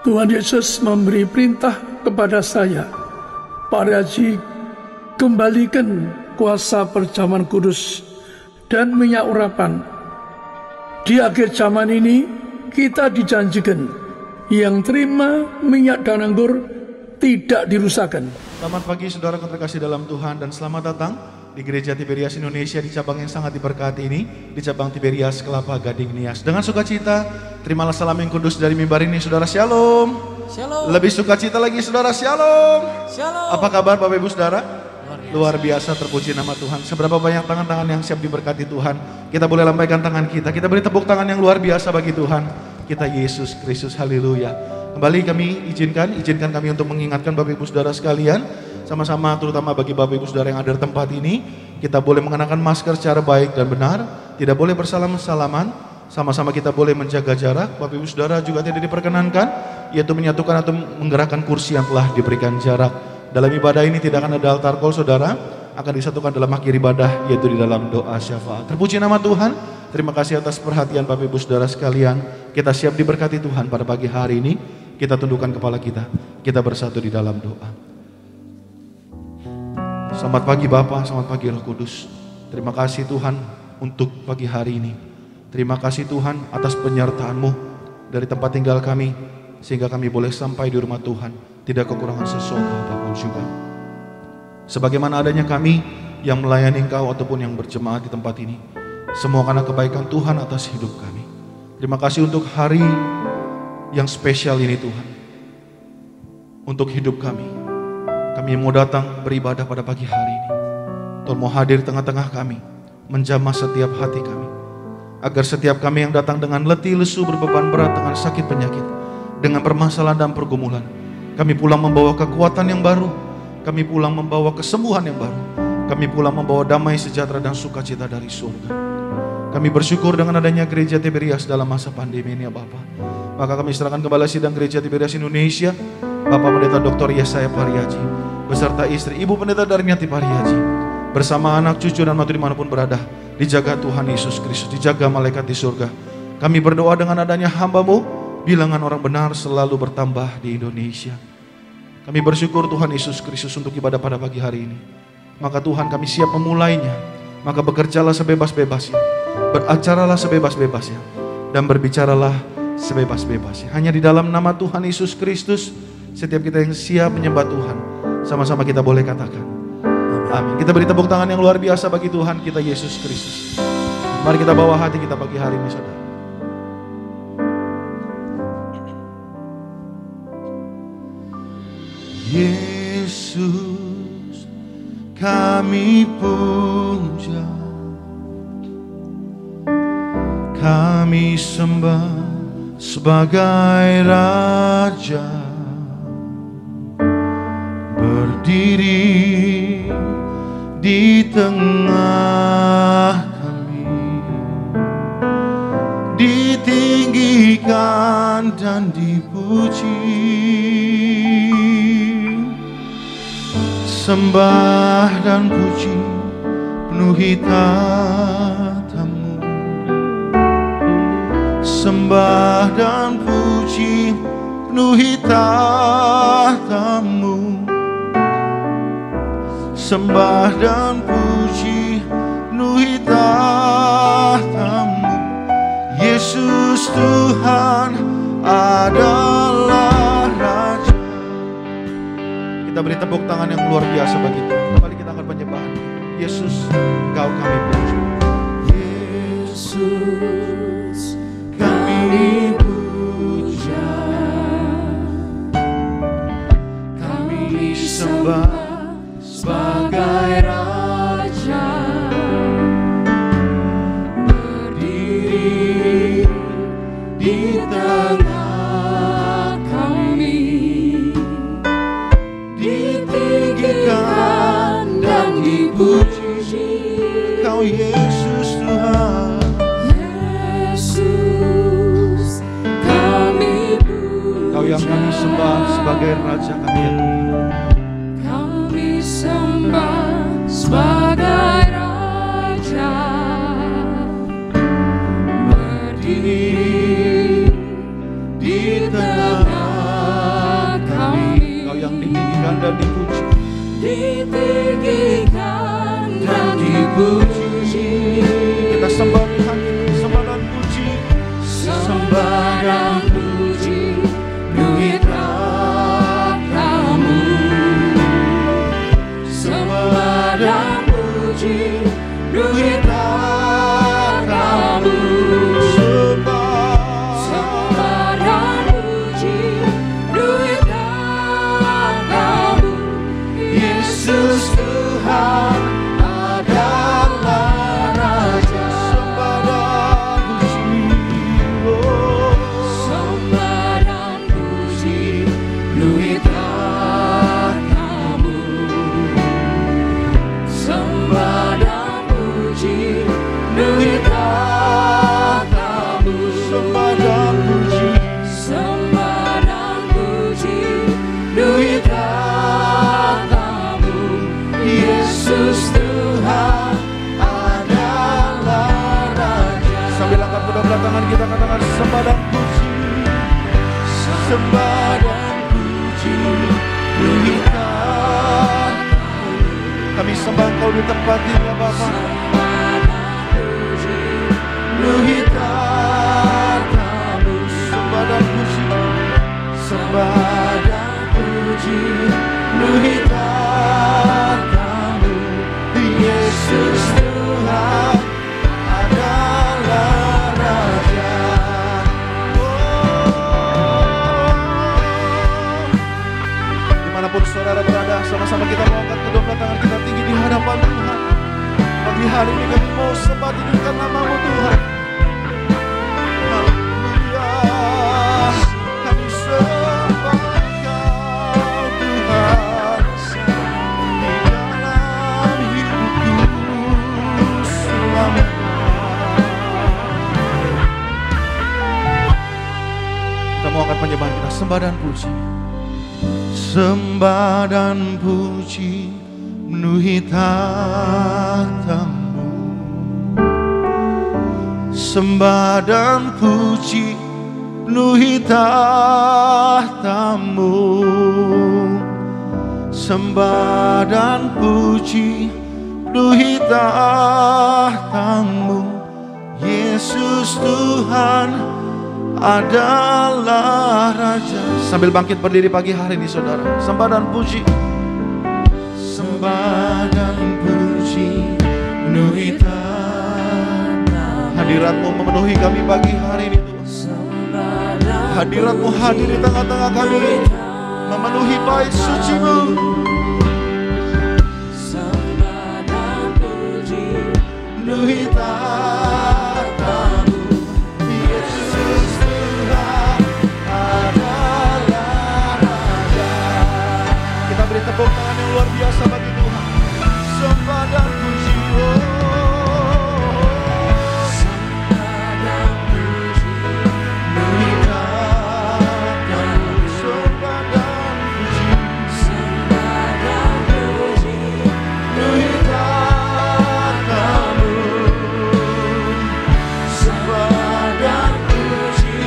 Tuhan Yesus memberi perintah kepada saya, Pak Haji, kembalikan kuasa perjamuan kudus dan minyak urapan. Di akhir zaman ini kita dijanjikan yang terima minyak dan anggur tidak dirusakkan. Selamat pagi saudara terkasih dalam Tuhan dan selamat datang di Gereja Tiberias Indonesia di cabang yang sangat diberkati ini, di cabang Tiberias Kelapa Gading Nias. Dengan sukacita, terimalah salam yang kudus dari mimbar ini, saudara. Shalom. Shalom. Lebih sukacita lagi, saudara. Shalom. Shalom. Apa kabar Bapak Ibu Saudara? Luar biasa, terpuji nama Tuhan. Seberapa banyak tangan-tangan yang siap diberkati Tuhan. Kita boleh lambaikan tangan kita. Kita beri tepuk tangan yang luar biasa bagi Tuhan kita Yesus Kristus. Haleluya. Kembali kami izinkan kami untuk mengingatkan Bapak Ibu Saudara sekalian, sama-sama terutama bagi Bapak Ibu Saudara yang ada di tempat ini, kita boleh mengenakan masker secara baik dan benar, tidak boleh bersalam-salaman, sama-sama kita boleh menjaga jarak. Bapak Ibu Saudara juga tidak diperkenankan, yaitu menyatukan atau menggerakkan kursi yang telah diberikan jarak. Dalam ibadah ini tidak akan ada altar call, saudara, akan disatukan dalam akhir ibadah, yaitu di dalam doa syafaat. Terpuji nama Tuhan, terima kasih atas perhatian Bapak Ibu Saudara sekalian. Kita siap diberkati Tuhan pada pagi hari ini. Kita tundukkan kepala kita bersatu di dalam doa. Selamat pagi Bapa, selamat pagi Roh Kudus. Terima kasih Tuhan untuk pagi hari ini. Terima kasih Tuhan atas penyertaan-Mu dari tempat tinggal kami, sehingga kami boleh sampai di rumah Tuhan, tidak kekurangan sesuatu apapun juga. Sebagaimana adanya kami yang melayani Engkau ataupun yang berjemaat di tempat ini, semua karena kebaikan Tuhan atas hidup kami. Terima kasih untuk hari yang spesial ini Tuhan, untuk hidup kami. Kami mau datang beribadah pada pagi hari ini. Tuhan mau hadir tengah-tengah kami, menjamah setiap hati kami, agar setiap kami yang datang dengan letih, lesu, berbeban berat, dengan sakit penyakit, dengan permasalahan dan pergumulan, kami pulang membawa kekuatan yang baru, kami pulang membawa kesembuhan yang baru, kami pulang membawa damai, sejahtera dan sukacita dari surga. Kami bersyukur dengan adanya Gereja Tiberias dalam masa pandemi ini ya Bapak. Maka kami serahkan kembali sidang Gereja Tiberias Indonesia, Bapak Pendeta Dr. Yesaya Pariaji, beserta istri Ibu Pendeta Darmiati Pariaji, bersama anak, cucu dan mantu dimanapun berada, dijaga Tuhan Yesus Kristus, dijaga malaikat di surga. Kami berdoa dengan adanya hamba-Mu, bilangan orang benar selalu bertambah di Indonesia. Kami bersyukur Tuhan Yesus Kristus untuk ibadah pada pagi hari ini. Maka Tuhan kami siap memulainya. Maka bekerjalah sebebas-bebasnya, beracaralah sebebas-bebasnya, dan berbicaralah sebebas-bebasnya. Hanya di dalam nama Tuhan Yesus Kristus, setiap kita yang siap menyembah Tuhan, sama-sama kita boleh katakan amin. Kita beri tepuk tangan yang luar biasa bagi Tuhan kita Yesus Kristus. Mari kita bawa hati kita pagi hari ini saudara. Yesus kami puja, kami sembah sebagai Raja, berdiri di tengah kami, ditinggikan dan dipuji. Sembah dan puji penuhi tatamu, sembah dan puji penuhi tatamu, sembah dan puji penuhi tatamu. Yesus Tuhan adalah Raja. Kita beri tepuk tangan yang luar biasa bagi Tuhan. Kembali kita akan penyembahan. Yesus, Engkau kami puji. Yesus kami puja, kami sembah sebagai Raja, berdiri di tengah kami, ditinggikan dan dipuji. Kau Yesus Tuhan, Yesus kami puja, Kau yang kami sembah sebagai Raja kami ya Tuhan. Kami sembah sebagai Raja, berdiri di tengah ditinggikan dan dipuji. Ditinggikan dan dipuji. Kita sembah Tuhan, sembah dan puji. Sembah dan puji duit kamu. Sembah dan puji duit kamu. Sembah dan puji duit kamu. Yesus Tuhan adalah Raja. Sembah dan puji, Sembah dan puji duit kamu. Sembah dan puji duit kamu. sembah dan puji. Sembah dan puji duit kamu. Yesus Tuhan adalah Raja. Sambil angkat kedua tangan kita katakan sembah dan puji. Sembah dan puji duit kamu. Kami sembah Engkau di tempat ini ya Bapa. Sembah dan puji duit kamu. Sembah dan puji. Sembah dan puji duit kamu. Yesus Tuhan adalah Raja. Dimanapun saudara berada, sama-sama kita mengangkat kedua tangan kita tinggi di hadapan Tuhan. Pagi hari ini kami mau sembah tinggikan nama-Mu Tuhan. Haleluya. Kami sembah Engkau Tuhan di dalam hidupku selamanya. Kita mau angkat penyembahan kita, sembah dan puji. Sembah dan puji menuhi tahta-Mu. Sembah dan puji menuhi tahta-Mu. Sembah dan puji menuhi tahta-Mu. Yesus Tuhan adalah Raja. Sambil bangkit berdiri pagi hari ini saudara, sembah dan puji. Sembah dan puji menuhi tahta-Mu. Hadirat-Mu memenuhi kami pagi hari ini Tuhan. Hadirat-Mu hadir di tengah-tengah kami, memenuhi bait suci-Mu. Sembah dan puji Menuhi tahta-Mu. Yesus Tuhan adalah Raja. Kita beri tepuk tangan yang luar biasa bagi Tuhan. Sembah dan puji. Sembah dan puji Menuhi tahta-Mu. Sembah dan puji. Sembah dan puji Menuhi tahta-Mu. Sembah dan puji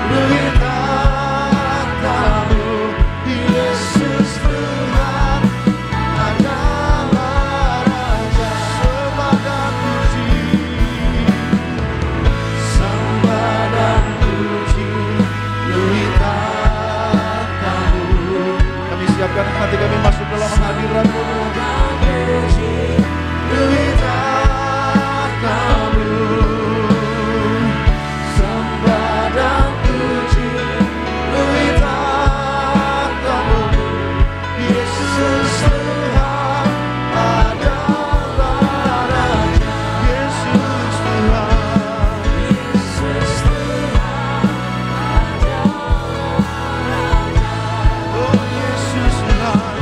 Menuhi tahta-Mu. Yesus Tuhan adalah Raja. Sembah dan puji. Sembah dan puji Menuhi tahta-Mu. Kami siapkan hati kami masuk dalam hadirat-Mu. dan puji Menuhi tahta-Mu. Sembah dan puji Menuhi tahta-Mu. Yesus Tuhan adalah Raja. Yesus Tuhan. Yesus Tuhan adalah Raja. Oh Yesus Tuhan.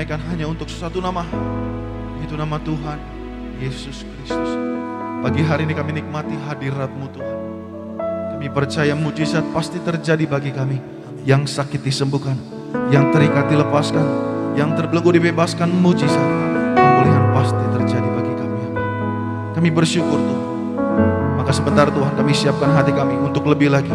dinaikkan hanya untuk satu nama, yaitu nama Tuhan Yesus Kristus. Pagi hari ini kami nikmati hadirat-Mu Tuhan. Kami percaya mujizat pasti terjadi bagi kami. Yang sakit disembuhkan, yang terikat dilepaskan, yang terbelenggu dibebaskan. Mujizat pemulihan pasti terjadi bagi kami. Kami bersyukur Tuhan. Maka sebentar Tuhan kami siapkan hati kami untuk lebih lagi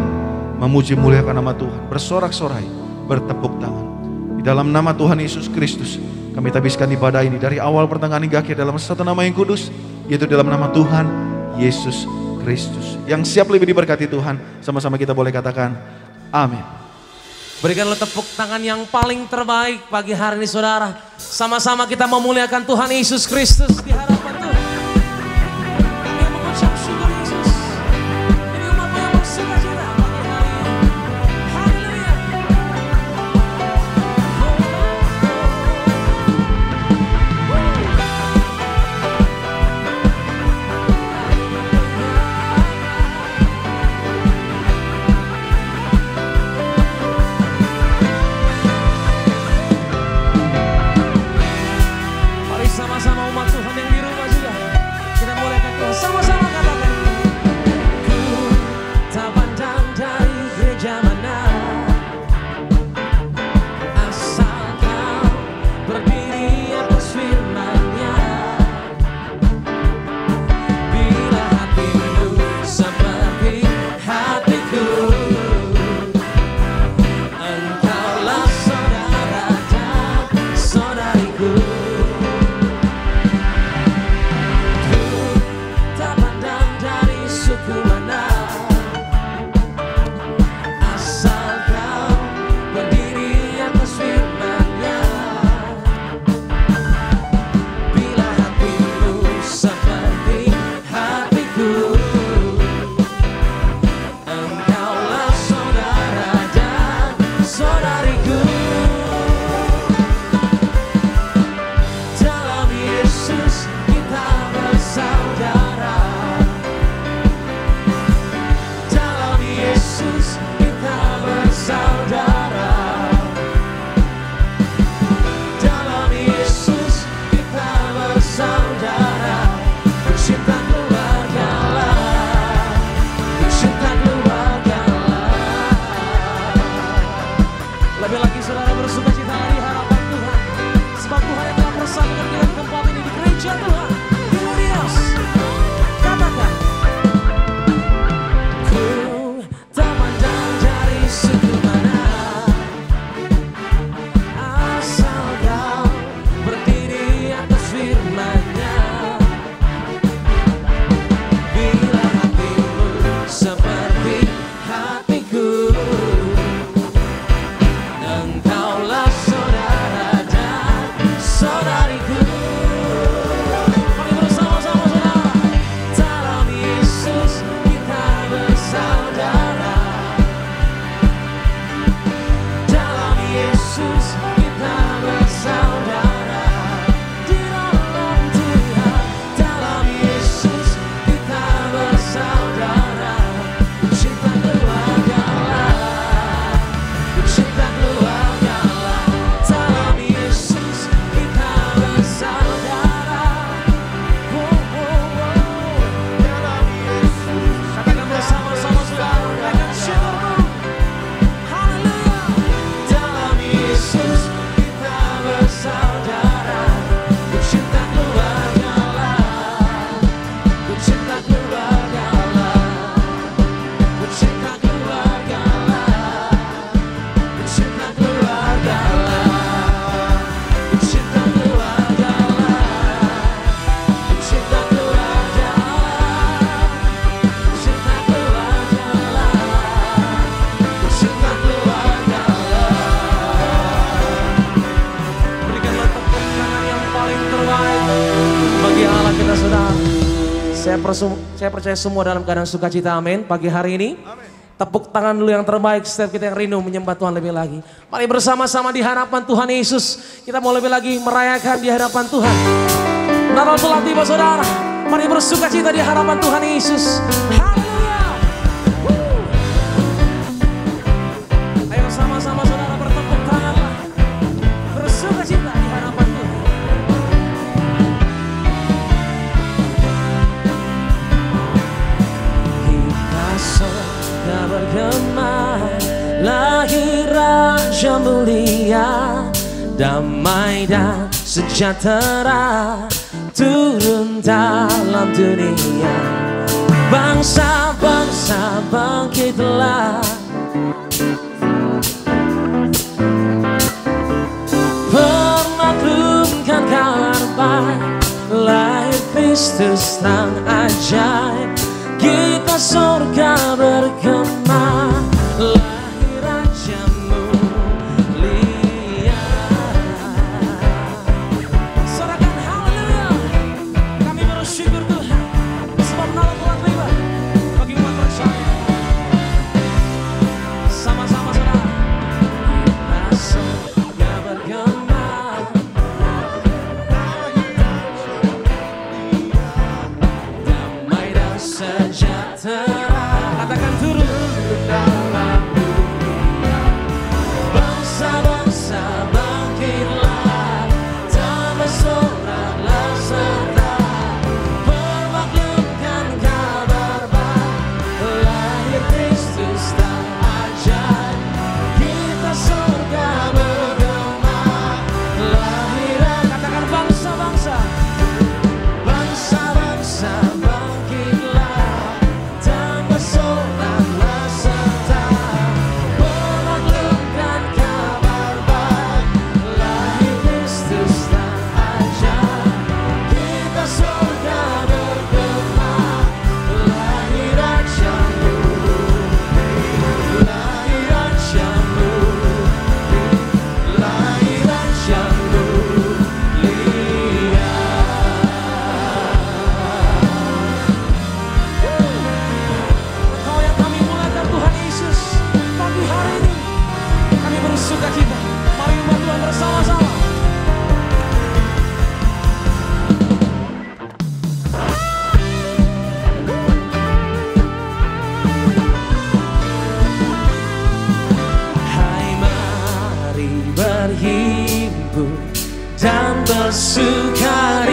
memuji muliakan nama Tuhan, bersorak-sorai, bertepuk tangan. Di dalam nama Tuhan Yesus Kristus kami tabiskan ibadah ini dari awal pertengahan hingga akhir dalam satu nama yang kudus, yaitu dalam nama Tuhan Yesus Kristus. Yang siap lebih diberkati Tuhan, sama-sama kita boleh katakan amin. Berikanlah tepuk tangan yang paling terbaik pagi hari ini saudara. Sama-sama kita memuliakan Tuhan Yesus Kristus di hadapan Tuhan. Kami mengucap syukur Yesus. Ini umat-Mu yang bersuka-cita pagi hari ini. Haleluya. Mari sama-sama umat Tuhan yang di rumah juga kita muliakan Tuhan. Sama-sama katakan. Ku tak pandang dari gereja mana, asal Kau berdiri atas firman-Nya. Bila hatimu seperti hatiku, Engkaulah saudara dan saudariku. Tak pandang dari suku mana, asal Kau berdiri atas firman-Nya. Bila hatimu seperti hatiku, Engkaulah saudara dan saudariku. Dalam Yesus kita bersaudara. Dalam Yesus kita bersaudara. Dalam Yesus kita bersaudara. Cinta keluargalah, cinta keluargalah. Lebih lagi saudara bersukacita di hadapan Tuhan, sebab Tuhan yang telah bersamakan kita di tempat ini, di gereja Tuhan. Glorious. Katakan. Ku tak pandang dari suku mana, asal Kau berdiri atas firman-Nya. Bila hatimu seperti hatiku, Engkaulah saudara dan saudariku. Mari bersama-sama saudara. Dalam Yesus kita bersaudara. Dalam Yesus kita bersaudara. Di dalam Tuhan. Dalam Yesus kita bersaudara. Cinta keluargalah, cinta keluargalah. Dalam Yesus kita bersaudara. Oh, oh, oh. Dalam Yesus. Katakan bersama-sama saudara. Katakan syukur. Haleluya. Dalam Yesus kita bersaudara. Cinta keluargalah, cinta keluargalah, cinta keluargalah, cinta keluargalah, cinta keluargalah, cinta keluargalah, cinta keluargalah, cinta keluargalah. Berikanlah tepuk tangan yang paling terbaik bagi Allah kita saudara. Saya percaya semua dalam keadaan sukacita, amin. Pagi hari ini tepuk tangan dulu yang terbaik setiap kita yang rindu menyembah Tuhan lebih lagi. Mari bersama-sama di hadapan Tuhan Yesus kita mau lebih lagi merayakan di hadapan Tuhan. Natal telah tiba saudara. Mari bersukacita di hadapan Tuhan Yesus. Haleluya. Ayo sama-sama saudara bertepuk tanganlah. Bersukacita di hadapan surga bergema, lahir Raja mulia, damai dan sejahtera turun dalam dunia. Bangsa-bangsa bangkitlah, permaklumkan kabar baik, lahir Kristus terang ajaib, kita surga bergema, lahir Raja mulia. Sorakan haleluya, kami bersyukur Tuhan, sebab nolong Tuhan tiba bagi umat percaya. Sama-sama saudara, kita surga bergema, damai dan sejahtera. Katakan turun dalam dunia. Bangsa-bangsa bangkitlah, damai soraklah serta permaklumkan kabar baik, lahir Kristus tak ajaib, kita surga bergema, lahiran. Katakan bangsa-bangsa, bangsa-bangsa bangkitlah, damai soraklah serta permaklumkan kabar baik, lahir Kristus tak ajaib, kita surga bergema, lahir Raja mulia, lahir Raja mulia, lahir Raja mulia. Engkau yang kami muliakan Tuhan Yesus, pagi hari ini kami bersuka cita. Mari umat Tuhan bersama-sama. Hai, mari berhimpun dan bersukaria,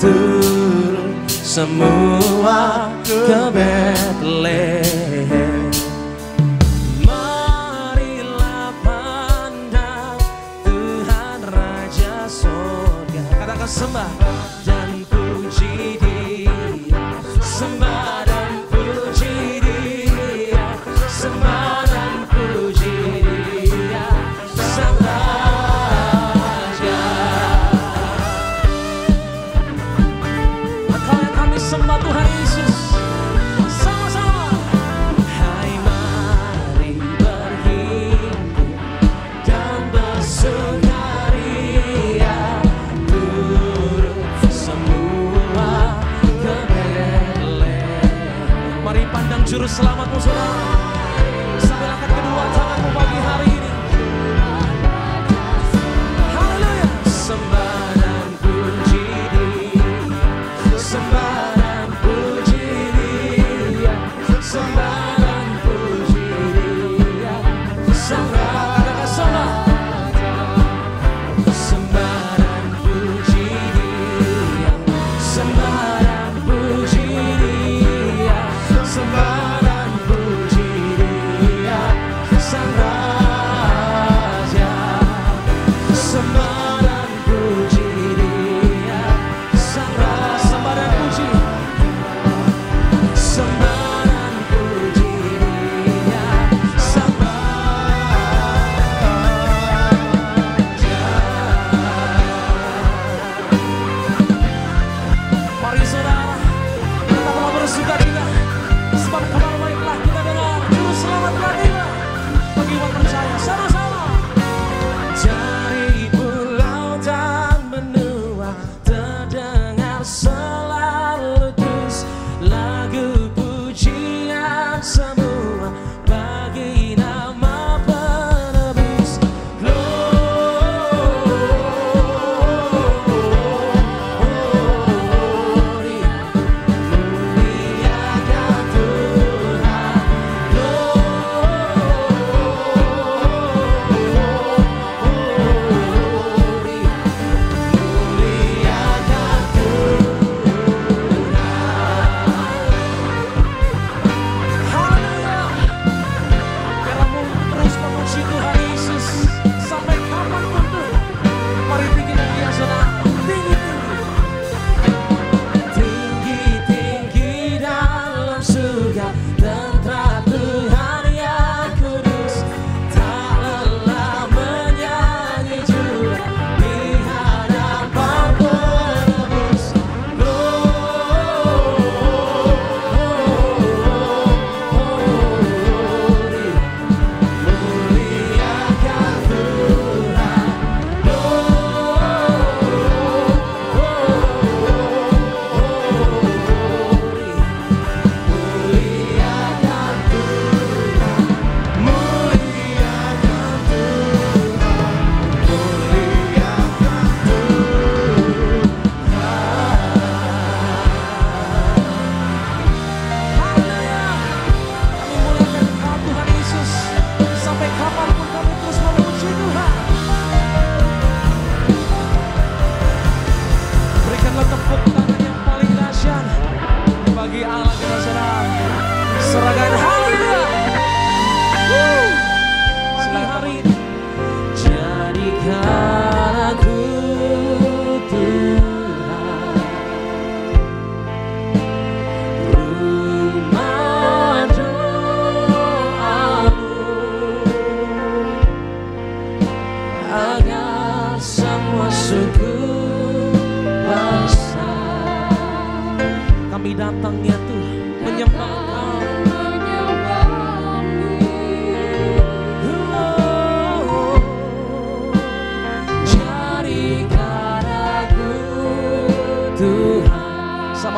turun semua ke Betlehem. Marilah pandang Tuhan Raja Sorga. Katakan sembah dan puji Dia, sembah dan puji Dia, sembah dan puji Dia, Sang Raja. Engkau yang kami sembah Tuhan Yesus, sama-sama. Hai, mari berhimpun dan bersukaria, turun semua ke Betlehem. Mari pandang juru selamatmu saudara, sambil angkat kedua tanganmu pagi hari ini. Haleluya. Sembah dan puji Dia, sembah dan puji Dia, sembah dan puji Dia, Sang Raja. Katakan sembah, sembah dan puji Dia, sembah dan puji Dia, sembah dan puji Dia, Sang Raja.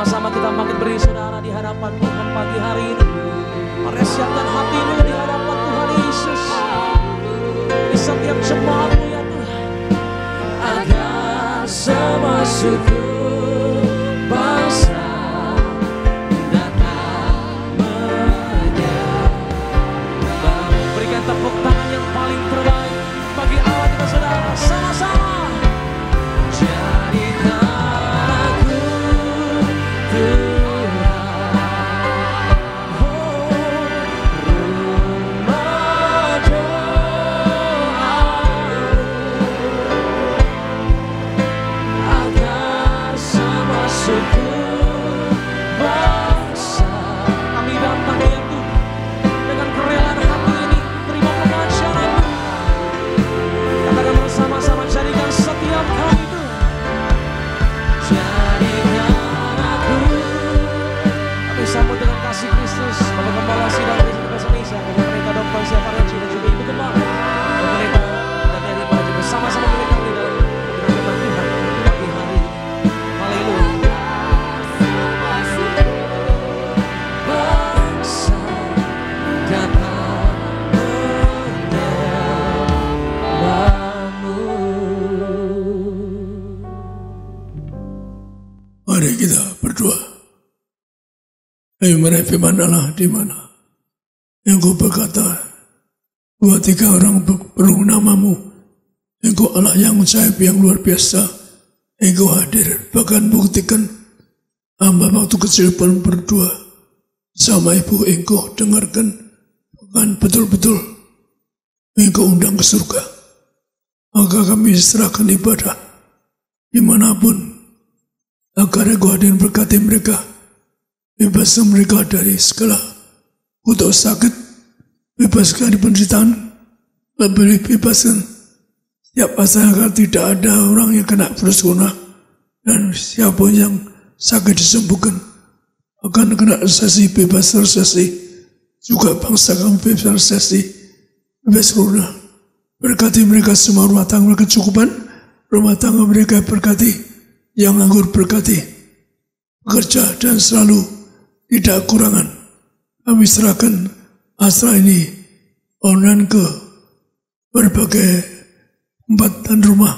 Sama-sama kita bangkit berdiri saudara di hadapan Tuhan pagi hari ini. Mari siapkan hatimu di hadapan Tuhan Yesus. Di setiap jemaatmu ya Tuhan. Agar semua suku bangsa dapat menyembah. Berikan tepuk tangan yang paling terbaik bagi Allah kita saudara. Sama-sama. Sambut dengan kasih Kristus, Bapak Gembala Sidang Kristen Indonesia, Bapak Pendeta Dr. Siapa Renci dan juga Ibu Gembala, Bapak Pendeta dan Eri Baraja bersama-sama mereka di dalam firman Tuhan pagi hari. Haleluya. Bangsa dapat menyembahmu. Mari kita berdoa. Mari firman Allah di mana Engkau berkata 2-3 orang berung namamu, Engkau Allah yang ajaib, yang luar biasa, Engkau hadir. Bahkan buktikan hamba waktu kecil pun berdoa sama ibu, Engkau dengarkan, bahkan betul-betul Engkau undang ke surga. Maka kami serahkan ibadah dimanapun agar Engkau hadir berkati mereka. Bebaskan mereka dari segala kutuk sakit, bebaskan dari penderitaan, bebaskan setiap masyarakat, tidak ada orang yang kena virus corona, dan siapa yang sakit disembuhkan, akan kena resesi, bebas resesi, juga bangsa kami bebas resesi, bebas corona. Berkati mereka semua, rumah tangga mereka kecukupan, rumah tangga mereka berkati, yang nganggur berkati, bekerja dan selalu tidak kurangan. Kami serahkan asra ini online ke berbagai tempat dan rumah.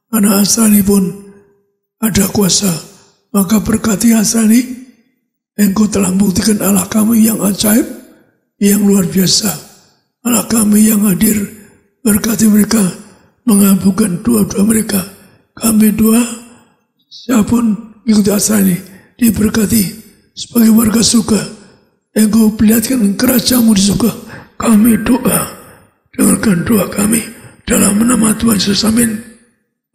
Karena asra ini pun ada kuasa. Maka berkati asra ini, Engkau telah membuktikan Allah kami yang ajaib, yang luar biasa. Allah kami yang hadir, berkati mereka, mengabulkan doa-doa mereka. Kami doa, siapapun ikuti asra ini, diberkati. Sebagai warga surga, Engkau perlihatkan kerajaanmu di surga. Kami doa, dengarkan doa kami dalam nama Tuhan Yesus. Amin.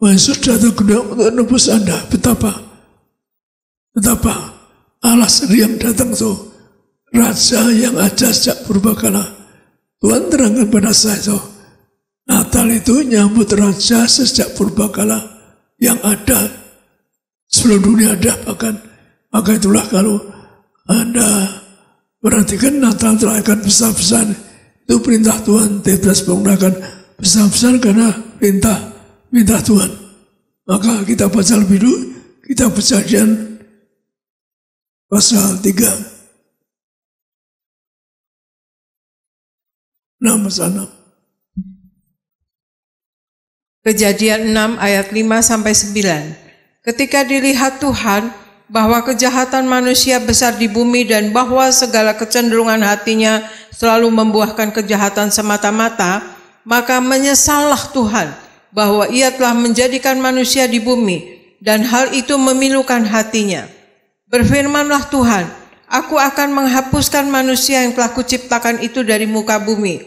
Tuhan Yesus datang untuk menebus Anda. Betapa Allah sendiri yang datang itu, Raja yang ada sejak purbakala. Tuhan terangkan pada saya itu, Natal itu nyambut Raja sejak purbakala yang ada sebelum dunia ada bahkan. Maka itulah kalau Anda perhatikan Natal terakhir besar-besar, itu perintah Tuhan, tidak menggunakan besar-besar karena perintah Tuhan. Maka kita baca lebih dulu, kita Kejadian pasal 3. 6. Kejadian 6 ayat 5-9. Ketika dilihat Tuhan bahwa kejahatan manusia besar di bumi dan bahwa segala kecenderungan hatinya selalu membuahkan kejahatan semata-mata, maka menyesallah Tuhan bahwa Ia telah menjadikan manusia di bumi dan hal itu memilukan hatinya. Berfirmanlah Tuhan, Aku akan menghapuskan manusia yang telah kuciptakan itu dari muka bumi,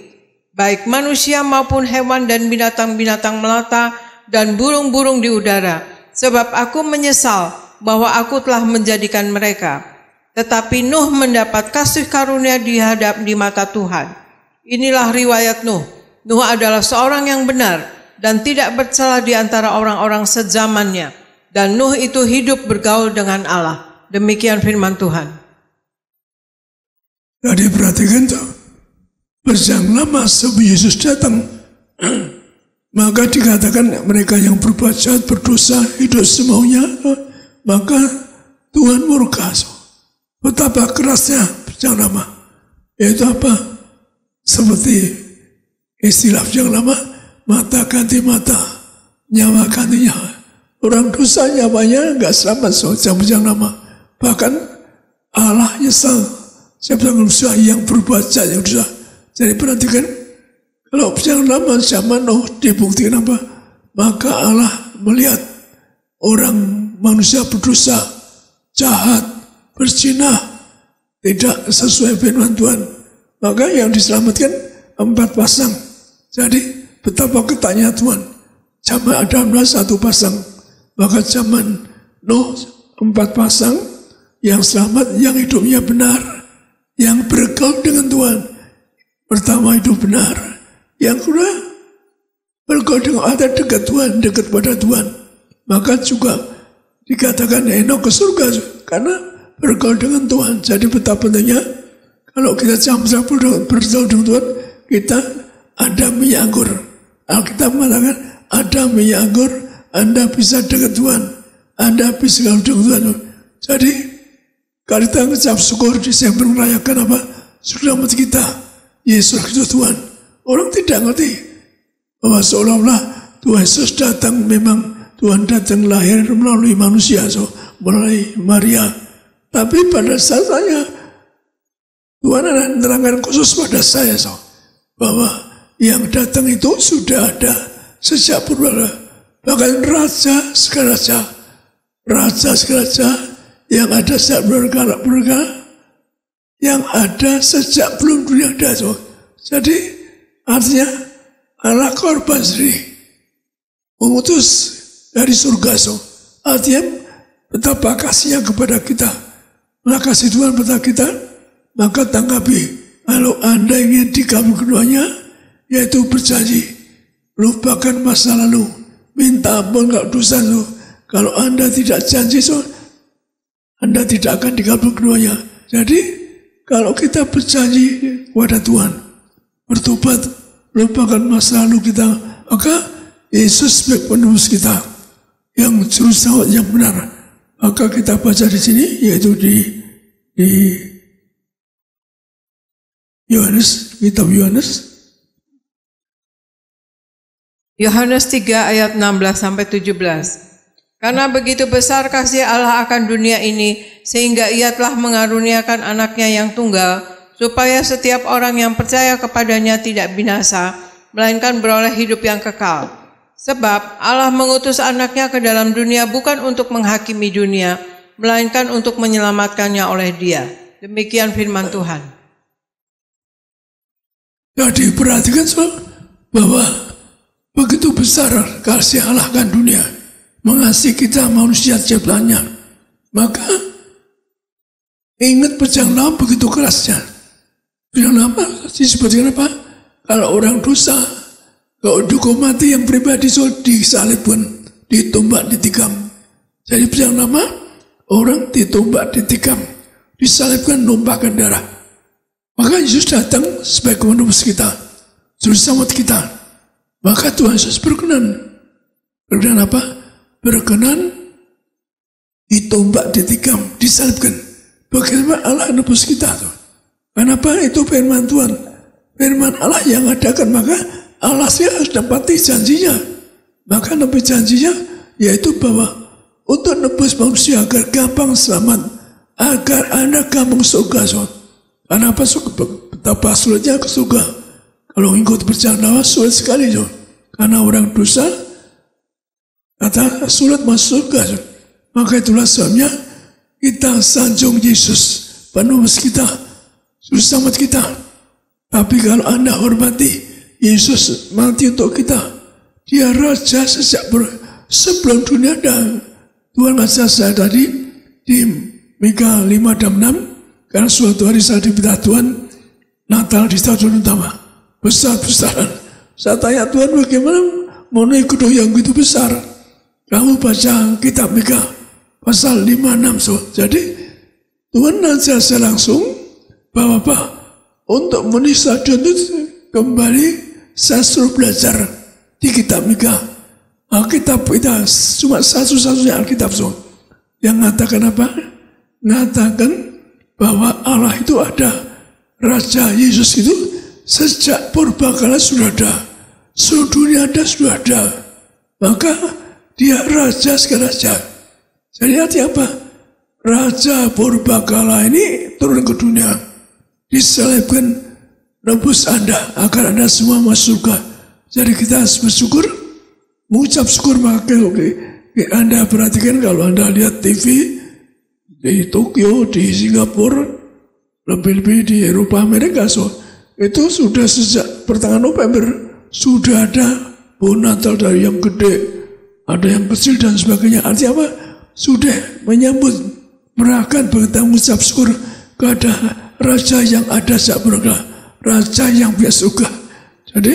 baik manusia maupun hewan dan binatang-binatang melata dan burung-burung di udara, sebab aku menyesal bahwa aku telah menjadikan mereka. Tetapi Nuh mendapat kasih karunia di mata Tuhan. Inilah riwayat Nuh. Nuh adalah seorang yang benar dan tidak bercela di antara orang-orang sezamannya. Dan Nuh itu hidup bergaul dengan Allah. Demikian firman Tuhan. Jadi perhatikan tuh, berjam lama sebelum Yesus datang, maka dikatakan mereka yang berbuat jahat, berdosa, hidup semaunya. Maka Tuhan murka. Betapa kerasnya Bujang Lama. Yaitu apa? Seperti istilah Bujang Lama, mata ganti mata, nyawa ganti nyawa. Orang dosa nyawanya enggak selamat Bujang Lama. Bahkan Allah nyesal siapa manusia yang berbuat jahat yang dosa. Jadi perhatikan, kalau Bujang Lama zaman Nuh dibuktikan apa? Maka Allah melihat orang manusia berdosa, jahat, berzina, tidak sesuai firman Tuhan. Maka yang diselamatkan 4 pasang. Jadi betapa ketatnya Tuhan. Zaman Adam 1 pasang. Maka zaman Nuh 4 pasang. Yang selamat, yang hidupnya benar, yang bergaul dengan Tuhan. Pertama hidup benar. Yang kedua bergaul dengan Allah, dekat Tuhan, dekat pada Tuhan. Maka juga dikatakan Henokh ke surga karena bergaul dengan Tuhan. Jadi betapa pentingnya kalau kita bergaul dengan Tuhan, kita ada minyak anggur. Alkitab mengatakan ada minyak anggur, Anda bisa dekat Tuhan, Anda bisa bergaul dengan Tuhan. Jadi kalau kita mengucap syukur di Desember merayakan apa? Selamat kita, Yesus Kristus Tuhan. Orang tidak ngerti bahwa seolah-olah Tuhan Yesus datang, memang Tuhan datang lahir melalui manusia, melalui Maria. Tapi pada saatnya Tuhan adalah menerangkan khusus pada saya, bahwa yang datang itu sudah ada sejak purba. Bahkan raja segala raja yang ada sejak berkala, yang ada sejak belum dunia ada. Jadi artinya Allah korban sendiri mengutus dari surga. Artinya betapa kasihnya kepada kita. Maka kasih Tuhan kepada kita, maka tanggapi. Kalau Anda ingin dikabul keduanya, yaitu berjanji, lupakan masa lalu, minta ampun kalau dosa. Kalau Anda tidak janji, Anda tidak akan dikabul keduanya. Jadi kalau kita berjanji kepada Tuhan, bertobat, lupakan masa lalu kita, maka Yesus sebagai penebus kita yang juru selamat yang benar. Maka kita baca di sini, yaitu di Yohanes, kitab Yohanes. Yohanes 3 ayat 16 sampai 17. Karena begitu besar kasih Allah akan dunia ini, sehingga Ia telah mengaruniakan anaknya yang tunggal, supaya setiap orang yang percaya kepadanya tidak binasa, melainkan beroleh hidup yang kekal. Sebab Allah mengutus anaknya ke dalam dunia bukan untuk menghakimi dunia, melainkan untuk menyelamatkannya oleh Dia. Demikian firman Tuhan. Jadi perhatikan bahwa begitu besar kasih Allah akan dunia, mengasihi kita manusia ciptaannya. Maka ingat Bujang Lama begitu kerasnya. Bujang Lama disebutkan apa? Kalau orang dosa, kalau dihukum mati yang pribadi disalibkan, ditumbak, ditikam. Jadi Bujang Lama orang ditumbak, ditikam, disalibkan, numpahkan darah. Maka Yesus datang sebagai penebus kita, juru selamat kita. Maka Tuhan Yesus berkenan. Berkenan apa? Berkenan ditumbak, ditikam, disalibkan. Bagaimana Allah menebus kita? Kenapa? Itu firman Tuhan. Firman Allah yang adakan, maka Allah harus dampati janjinya. Maka nabi janjinya yaitu bahwa untuk nebus manusia agar gampang selamat, agar Anda gampang surga. Kenapa? Betapa sulitnya ke surga. Kalau ikut berjalan sulit sekali. Karena orang dosa kata sulit masuk surga. Maka itulah sebabnya kita sanjung Yesus, penebus kita, juru selamat kita. Tapi kalau Anda hormati Yesus mati untuk kita, Dia raja sejak sebelum dunia ada. Tuhan ajar saya tadi di Mika 5 dan 6, karena suatu hari saya diberitahu Tuhan Natal di stadion utama besar-besaran. Saya tanya Tuhan, bagaimana memenuhi gedung yang begitu besar? Kamu baca kitab Mika pasal 5-6. Jadi Tuhan ajar saya langsung bahwa apa? Untuk memenuhi stadion itu kembali saya suruh belajar di kitab Mika. Alkitab kita cuma satu-satunya Alkitab yang mengatakan apa? mengatakan bahwa Allah itu ada. Raja Yesus itu sejak purbakala sudah ada. Seluruh dunia sudah ada. Maka dia raja segala raja. Jadi artinya apa? Raja purbakala ini turun ke dunia. Disalibkan nebus Anda agar Anda semua masuk surga. Jadi kita harus bersyukur, mengucap syukur. Maka Anda perhatikan kalau Anda lihat TV di Tokyo, di Singapura, lebih-lebih di Eropa, Amerika, itu sudah sejak pertengahan November sudah ada pohon Natal dari yang gede, ada yang kecil dan sebagainya. Artinya apa? Sudah menyambut, merayakan, mengucap syukur kepada Raja yang ada sejak berkala, Raja yang punya surga. Jadi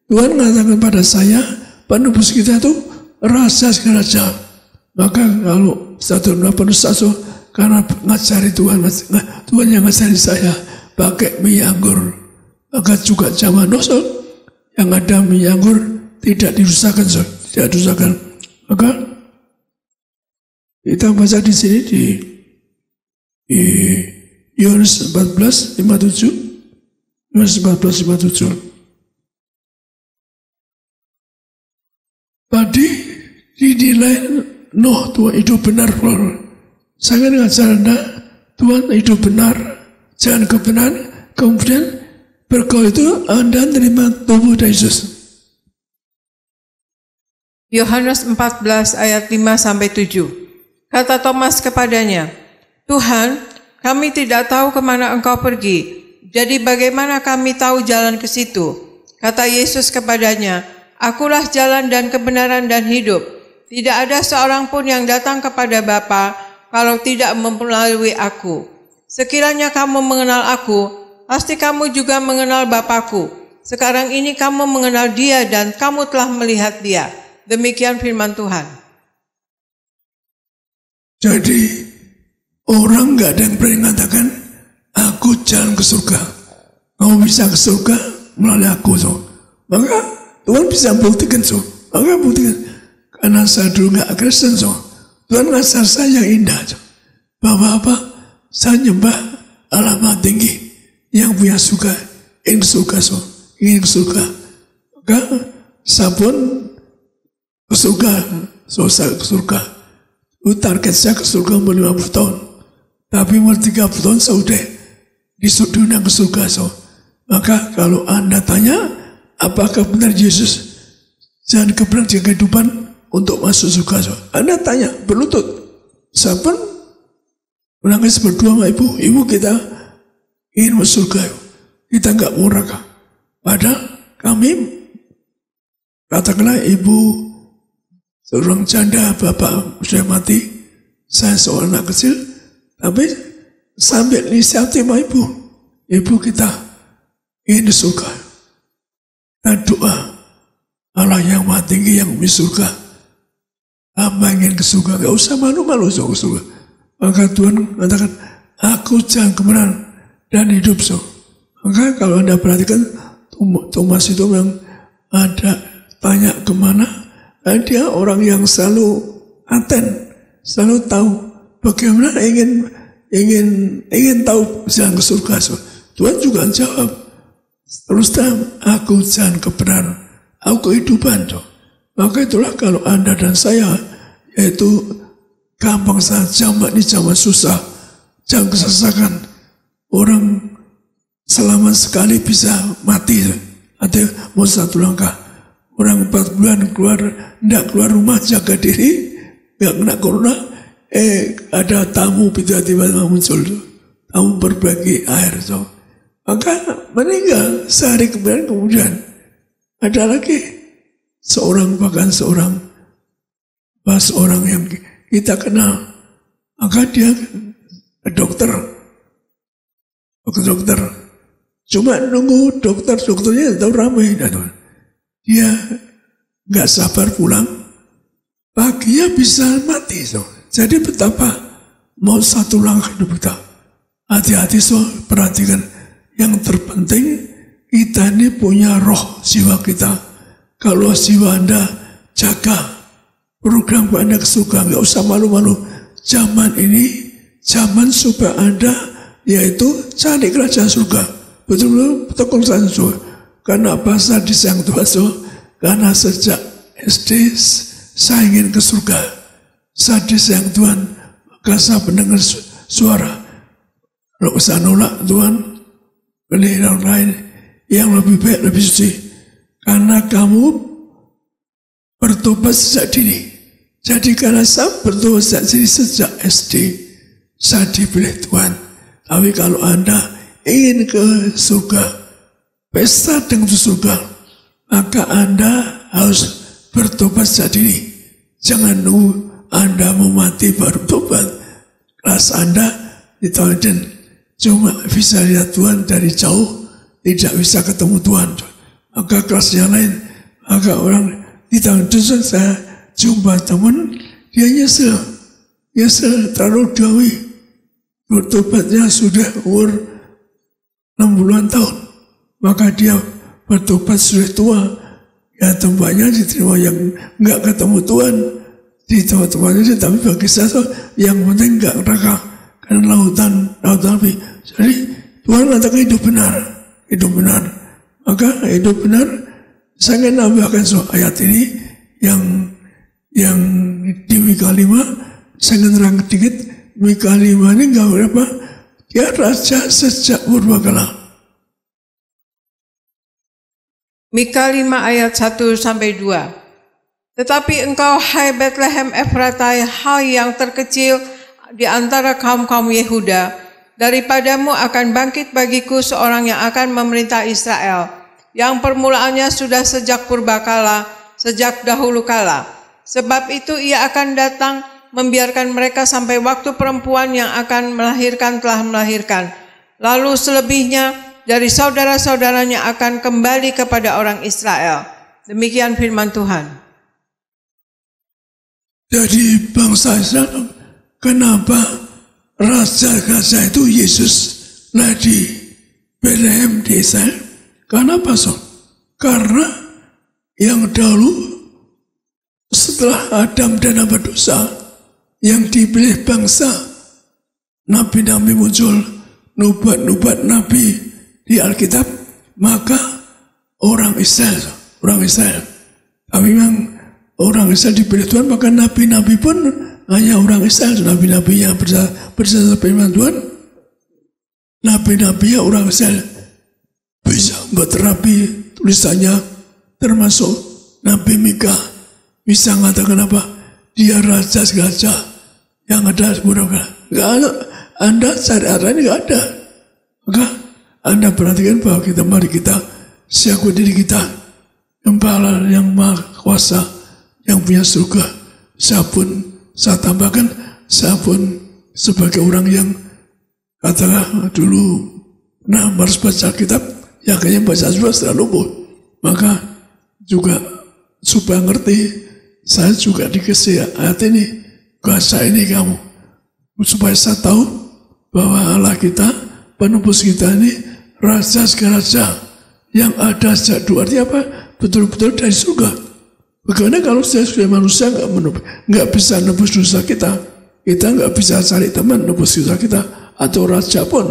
Tuhan mengatakan pada saya, penebus kita itu Raja segala raja. Maka kalau satu satu karena ngajari Tuhan yang ngajari saya pakai mie anggur, maka juga zaman Noel yang ada mie anggur tidak dirusakkan, tidak dirusakkan. Maka kita baca di sini di Yohanes 14:57, Yohanes 14:57. Tadi dinilai Nuh Tuhan hidup benar. Saya ngajar Anda Tuhan hidup benar, jangan kebenaran, kemudian berkau itu Anda menerima tubuh dari Yesus. Yohanes 14 ayat 5-7. Kata Thomas kepadanya, Tuhan, kami tidak tahu kemana engkau pergi, jadi bagaimana kami tahu jalan ke situ? Kata Yesus kepadanya, Akulah jalan dan kebenaran dan hidup. Tidak ada seorang pun yang datang kepada Bapa kalau tidak melalui aku. Sekiranya kamu mengenal aku, pasti kamu juga mengenal Bapakku. Sekarang ini kamu mengenal Dia dan kamu telah melihat Dia. Demikian firman Tuhan. Jadi orang nggak ada yang berani mengatakan aku jalan ke surga. Kamu bisa ke surga melalui aku. Maka Tuhan bisa buktikan. Maka buktikan. Karena saya dulu nggak Kristen. Tuhan ngajar saya yang indah. Bahwa apa? Saya nyembah Allah Maha Tinggi yang punya surga. Ingin surga. Ingin surga. Maka saya pun ke surga. Saya ke surga. Target saya ke surga umur 50 tahun. Tapi umur 30 tahun saya udah di dunia ke surga. Maka kalau Anda tanya, apakah benar Yesus jalan kebenaran dan kehidupan untuk masuk surga? Anda tanya, berlutut. Saya pun menangis berdua sama ibu kita ingin masuk surga. Kita nggak mau neraka. Padahal kami, katakanlah ibu seorang janda, bapak sudah mati, saya seorang anak kecil, tapi sambil inisiatif sama ibu kita ingin surga. Dan doa Allah yang Maha Tinggi yang di surga, hamba ingin ke surga, gak usah malu-malu ke surga. Maka Tuhan mengatakan, aku jalan kebenaran dan hidup. Maka kalau Anda perhatikan, Thomas itu yang ada tanya kemana, dia orang yang selalu aten, selalu tahu bagaimana ingin tahu jalan ke surga. Tuhan juga jawab, terus terang, aku jalan kebenaran, aku kehidupan. Maka itulah kalau Anda dan saya, yaitu gampang saja, ini zaman susah, jangan kesesakan. Orang selamat sekali bisa mati, ada mau satu langkah. Orang 4 bulan tidak keluar rumah, jaga diri, nggak kena corona. Ada tamu tiba-tiba muncul, tamu berbagi air. Maka meninggal sehari kemudian. Ada lagi seorang yang kita kenal. Maka dia dokter. Cuma nunggu dokternya tahu ramai. Dia nggak sabar pulang, paginya bisa mati. Jadi betapa mau satu langkah hidup kita. Hati-hati perhatikan. Yang terpenting kita ini punya roh jiwa kita. Kalau jiwa Anda jaga program Anda ke surga, nggak usah malu-malu. Zaman ini zaman supaya Anda yaitu cari kerajaan surga. Betul-betul tekun surga. Karena apa sadis yang Tuhan? Karena sejak SD saya ingin ke surga. Sadis yang Tuhan, maka saya mendengar suara. Kalau saya nolak Tuhan, pilih orang lain yang lebih baik, lebih suci. Karena kamu bertobat sejak dini. Jadi karena saya bertobat sejak SD, saya dipilih Tuhan. Tapi kalau Anda ingin ke surga, pesta dengan surga, maka Anda harus bertobat sejak dini. Jangan nunggu Anda mau mati baru tobat. Kelas Anda ditolong cuma bisa lihat Tuhan dari jauh, tidak bisa ketemu Tuhan. Maka kelas yang lain, maka orang ditolong saya jumpa teman, dia nyesel terlalu jauh. Bertobatnya sudah umur 60-an tahun, maka dia bertobat sudah tua. Ya tempatnya diterima yang nggak ketemu Tuhan di tempat-tempatnya, tapi bagi saya yang penting nggak neraka, karena lautan api. Jadi Tuhan katakan hidup benar. Maka hidup benar, saya ingin nambahkan ayat ini yang di Mika 5, saya ingin terang sedikit. Mika 5 ini nggak berapa, dia raja sejak purbakala. Mika 5 ayat 1-2. Tetapi engkau, hai Bethlehem Efratah, hai yang terkecil di antara kaum-kaum Yehuda, daripadamu akan bangkit bagiku seorang yang akan memerintah Israel, yang permulaannya sudah sejak purbakala, sejak dahulu kala. Sebab itu ia akan datang membiarkan mereka sampai waktu perempuan yang akan melahirkan telah melahirkan. Lalu selebihnya dari saudara-saudaranya akan kembali kepada orang Israel. Demikian firman Tuhan. Jadi bangsa Israel, kenapa raja-raja itu Yesus lah di Bethlehem di Israel? Karena apa, Son? Karena yang dahulu setelah Adam dan Hawa dosa, yang dipilih bangsa, nabi-nabi muncul, nubuat-nubuat nabi di Alkitab, maka orang Israel. Tapi memang orang Israel dipilih Tuhan, maka nabi-nabi pun hanya orang Israel. Nabi-nabi yang bersama firman Tuhan, nabi-nabi yang orang Israel bisa membuat rapi tulisannya, termasuk Nabi Mika bisa mengatakan apa? Dia raja yang ada sebenarnya. Enggak ada. Anda cari arah ini enggak ada. Maka Anda perhatikan bahwa mari kita siapkan diri kita, Gembala yang Maha Kuasa, yang punya surga. Saya tambahkan, saya pun sebagai orang yang katakanlah dulu harus baca kitab, ya kayaknya baca surga setelah lumpuh. Maka juga supaya ngerti, saya juga dikasih ayat ini, bahasa ini kamu, supaya saya tahu bahwa Allah kita, penebus kita ini, raja segala raja yang ada sejak dulu. Artinya apa? Betul-betul dari surga. Bagaimana kalau saya sebagai manusia nggak bisa nebus dosa kita nggak bisa cari teman nebus dosa kita, atau raja pun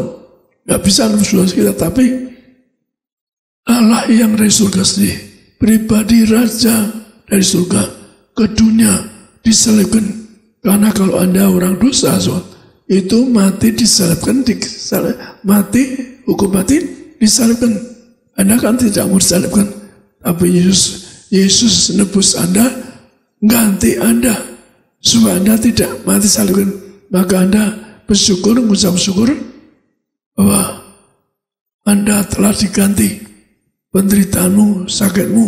nggak bisa nebus dosa kita. Tapi Allah yang dari surga sendiri, pribadi raja dari surga ke dunia disalibkan. Karena kalau Anda orang dosa, itu mati disalibkan, mati, hukum mati disalibkan. Anda kan tidak mau disalibkan, tapi Yesus nebus Anda, ganti Anda, supaya Anda tidak mati salibkan. Maka Anda bersyukur, mengucap syukur bahwa Anda telah diganti penderitaanmu, sakitmu,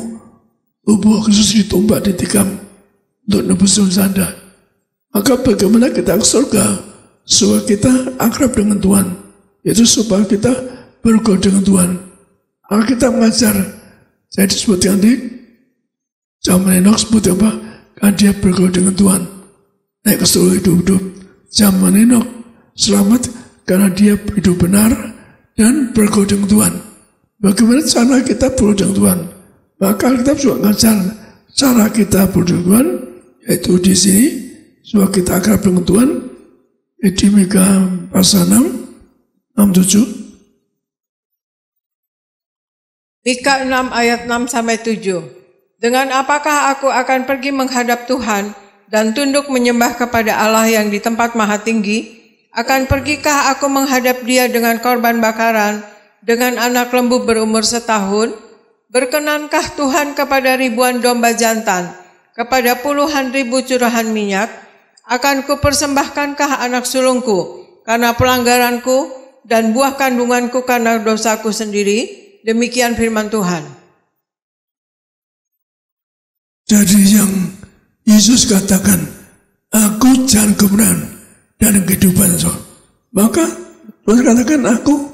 tubuh Kristus ditumbak, ditikam untuk nebus dosa Anda. Maka bagaimana kita ke surga? Supaya kita akrab dengan Tuhan, yaitu supaya kita bergaul dengan Tuhan. Alkitab mengajar, saya disebutkan di zaman Enoch, sebut apa? Kan dia bergaul dengan Tuhan, naik ke surga hidup-hidup. Zaman Enoch selamat karena dia hidup benar dan bergaul dengan Tuhan. Bagaimana cara kita bergaul dengan Tuhan? Maka Alkitab juga mengajar cara kita bergaul dengan Tuhan, yaitu di sini supaya kita akrab dengan Tuhan. Di Mika pasal 6, 7. Mika 6 ayat 6-7. Dengan apakah aku akan pergi menghadap Tuhan dan tunduk menyembah kepada Allah yang di tempat maha tinggi? Akan pergikah aku menghadap Dia dengan korban bakaran, dengan anak lembu berumur setahun? Berkenankah Tuhan kepada ribuan domba jantan, kepada puluhan ribu curahan minyak? Akan kupersembahkankah anak sulungku karena pelanggaranku dan buah kandunganku karena dosaku sendiri? Demikian firman Tuhan. Jadi yang Yesus katakan, aku jalan kebenaran dan kehidupan. Maka Tuhan katakan, aku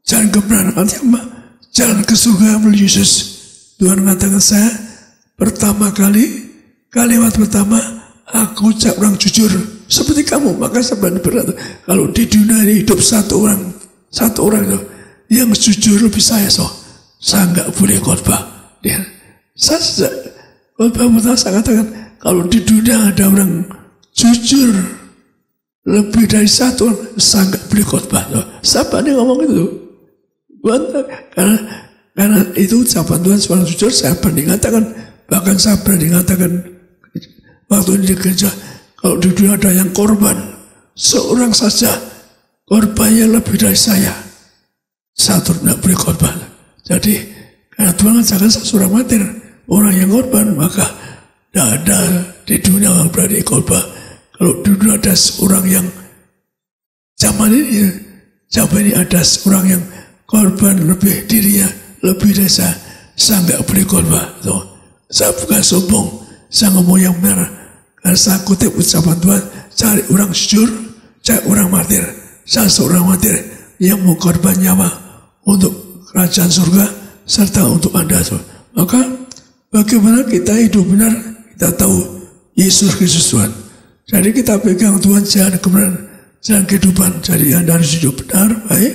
jalan kebenaran. Artinya apa? Jalan ke surga melalui Yesus. Tuhan katakan, saya pertama kali, kalimat pertama, aku orang jujur seperti kamu. Maka sebenarnya berat. Kalau di dunia ini hidup satu orang itu yang jujur lebih saya nggak boleh khotbah. Saya khotbah pertama saya katakan, kalau di dunia ada orang jujur lebih dari satu orang, saya nggak boleh khotbah. Siapa nih ngomong itu? Tuhan, karena itu ucapan Tuhan seorang jujur, saya berani katakan, bahkan saya berani katakan waktu di gereja, kalau di dunia ada yang korban, seorang saja korbannya lebih dari saya tidak boleh korban. Jadi karena Tuhan katakan seorang mati, orang yang korban, maka tidak ada di dunia yang berani korban. Kalau di dunia ada seorang yang zaman ini ada seorang yang korban lebih dirinya, lebih dari saya nggak boleh korban. Saya bukan sombong, saya ngomong yang benar. Karena saya kutip ucapan Tuhan, cari orang jujur, cari orang martir. Saya seorang martir yang mau korban nyawa untuk kerajaan surga serta untuk Anda. Maka bagaimana kita hidup benar? Kita tahu Yesus Kristus Tuhan. Jadi kita pegang Tuhan, jalan kebenaran, jalan kehidupan. Jadi Anda harus hidup benar. Baik,